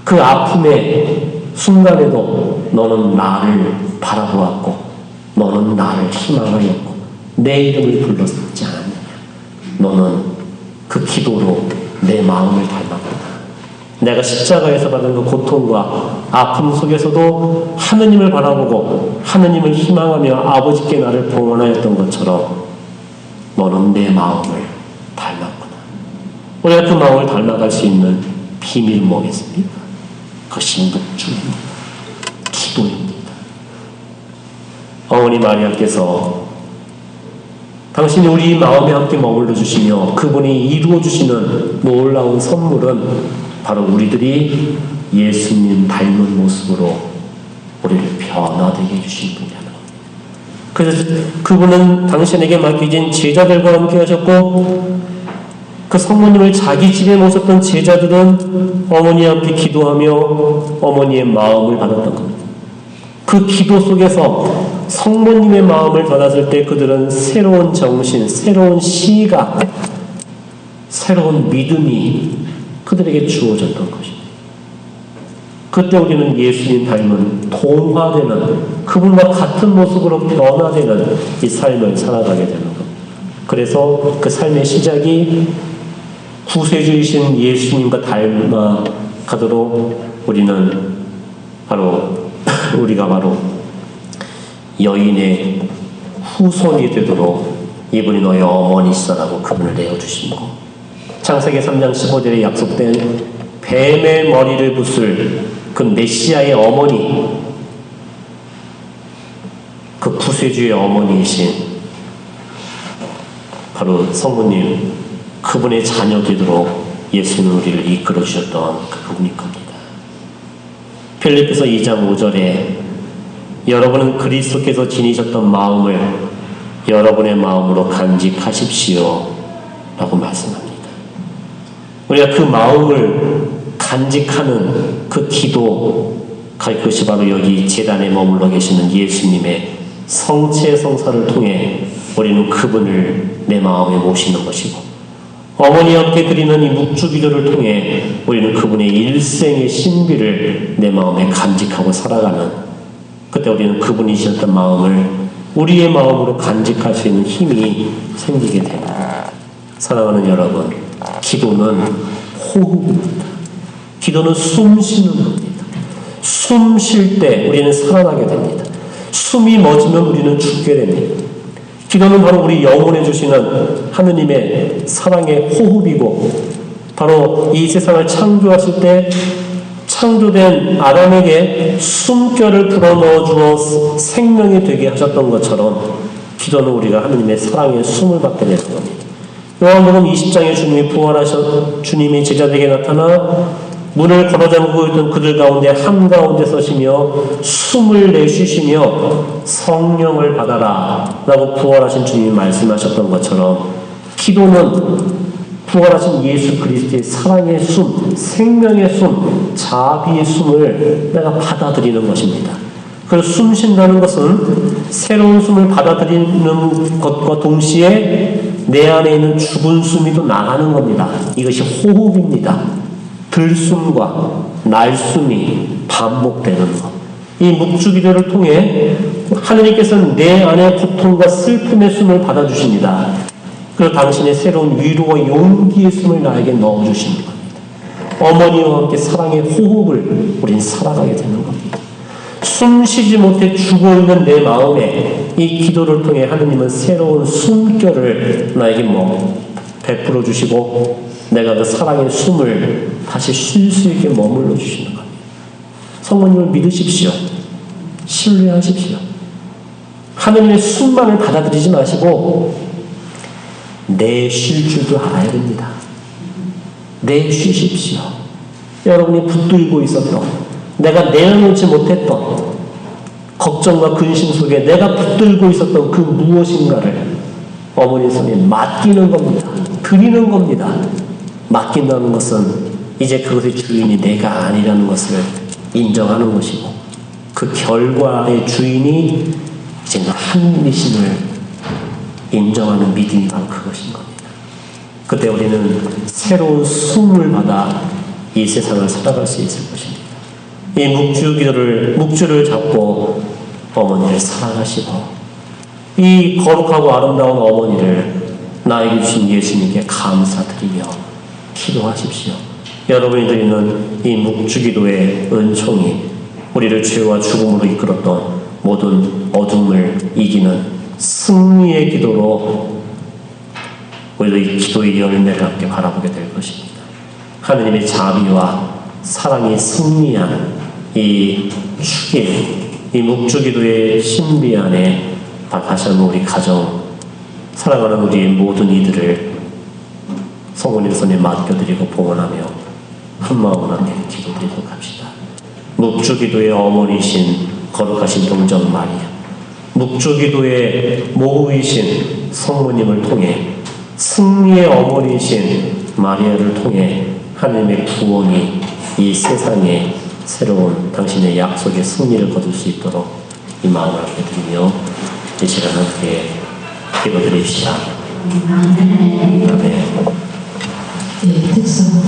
그 아픔의 순간에도 너는 나를 바라보았고 너는 나를 희망하였고 내 이름을 불렀지 않았느냐? 너는 그 기도로 내 마음을 닮았구나. 내가 십자가에서 받은 그 고통과 아픔 속에서도 하느님을 바라보고 하느님을 희망하며 아버지께 나를 봉헌하였던 것처럼 너는 내 마음을 닮았구나. 우리가 그 마음을 닮아갈 수 있는 비밀은 뭐겠습니까? 그것이 묵주입니다. 기도입니다. 어머니 마리아께서 당신이 우리 마음에 함께 머물러 주시며 그분이 이루어 주시는 놀라운 선물은 바로 우리들이 예수님 닮은 모습으로 우리를 변화되게 해주신 분이라는 겁니다. 그래서 그분은 당신에게 맡겨진 제자들과 함께 하셨고 그 성모님을 자기 집에 모셨던 제자들은 어머니와 함께 기도하며 어머니의 마음을 받았던 겁니다. 그 기도 속에서 성모님의 마음을 받았을 때 그들은 새로운 정신, 새로운 시각, 새로운 믿음이 그들에게 주어졌던 것입니다. 그때 우리는 예수님 닮은 동화되는 그분과 같은 모습으로 변화되는 이 삶을 살아가게 되는 겁니다. 그래서 그 삶의 시작이 구세주이신 예수님과 닮아가도록 우리가 바로 여인의 후손이 되도록 이분이 너의 어머니시라고 그분을 내어주신 거. 창세기 3장 15절에 약속된 뱀의 머리를 붓을 그 메시아의 어머니, 그 구세주의 어머니이신 바로 성부님, 그분의 자녀 되도록 예수님은 우리를 이끌어 주셨던 그분일 겁니다. 필립비서 2장 5절에 여러분은 그리스도께서 지니셨던 마음을 여러분의 마음으로 간직하십시오. 라고 말씀합니다. 우리가 그 마음을 간직하는 그 기도, 그것이 바로 여기 제단에 머물러 계시는 예수님의 성체 성사를 통해 우리는 그분을 내 마음에 모시는 것이고, 어머니와 함께 드리는 이 묵주기도를 통해 우리는 그분의 일생의 신비를 내 마음에 간직하고 살아가는, 그때 우리는 그분이 주셨던 마음을 우리의 마음으로 간직할 수 있는 힘이 생기게 됩니다. 사랑하는 여러분, 기도는 호흡입니다. 기도는 숨 쉬는 겁니다. 숨 쉴 때 우리는 살아나게 됩니다. 숨이 멎으면 우리는 죽게 됩니다. 기도는 바로 우리 영혼에 주시는 하느님의 사랑의 호흡이고, 바로 이 세상을 창조하실 때 창조된 아담에게 숨결을 불어넣어 주어 생명이 되게 하셨던 것처럼 기도는 우리가 하느님의 사랑의 숨을 받게 되는 겁니다. 요한복음 20장에 주님이 부활하셔 주님이 제자들에게 나타나 문을 걸어잠그고 있던 그들 가운데 한가운데 서시며 숨을 내쉬시며 성령을 받아라 라고 부활하신 주님이 말씀하셨던 것처럼, 기도는 부활하신 예수 그리스도의 사랑의 숨, 생명의 숨, 자비의 숨을 내가 받아들이는 것입니다. 그래서 숨 쉰다는 것은 새로운 숨을 받아들이는 것과 동시에 내 안에 있는 죽은 숨이 또 나가는 겁니다. 이것이 호흡입니다. 들숨과 날숨이 반복되는 것. 이 묵주기도를 통해 하느님께서는 내 안에 고통과 슬픔의 숨을 받아주십니다. 그리고 당신의 새로운 위로와 용기의 숨을 나에게 넣어주시는 겁니다. 어머니와 함께 사랑의 호흡을 우린 살아가게 되는 겁니다. 숨 쉬지 못해 죽어있는 내 마음에 이 기도를 통해 하느님은 새로운 숨결을 나에게 베풀어 주시고, 내가 그 사랑의 숨을 다시 쉴 수 있게 머물러 주시는 겁니다. 성모님을 믿으십시오. 신뢰하십시오. 하느님의 숨만을 받아들이지 마시고 내쉴 줄도 알아야 됩니다. 내쉬십시오. 여러분이 붙들고 있었던, 내가 내려놓지 못했던 걱정과 근심 속에 내가 붙들고 있었던 그 무엇인가를 어머니 손에 맡기는 겁니다. 드리는 겁니다. 맡긴다는 것은 이제 그것의 주인이 내가 아니라는 것을 인정하는 것이고, 그 결과의 주인이 이제는 하느님이심을 인정하는 믿음이 바로 그것인 겁니다. 그때 우리는 새로운 숨을 받아 이 세상을 살아갈 수 있을 것입니다. 이 묵주를 잡고 어머니를 사랑하시고, 이 거룩하고 아름다운 어머니를 나에게 주신 예수님께 감사드리며 기도하십시오. 여러분이 드리는 이 묵주기도의 은총이 우리를 죄와 죽음으로 이끌었던 모든 어둠을 이기는 승리의 기도로 우리도 이 기도의 열매를 함께 바라보게 될 것입니다. 하느님의 자비와 사랑이 승리한 이 축일, 이 묵주기도의 신비 안에 다시 한번 우리 가정, 사랑하는 우리의 모든 이들을 성모님 손에 맡겨드리고 봉헌하며 한마음으로 함께 기도드리도록 합시다. 묵주기도의 어머니신 거룩하신 동정 마리아, 묵주기도의 모후이신 성모님을 통해 승리의 어머니신 마리아를 통해 하나님의 구원이 이 세상에 새로운 당신의 약속의 승리를 거둘 수 있도록 이 마음을 함께 드리며 이 시간 함께 기도드립시다. 아멘. 네, 특성으로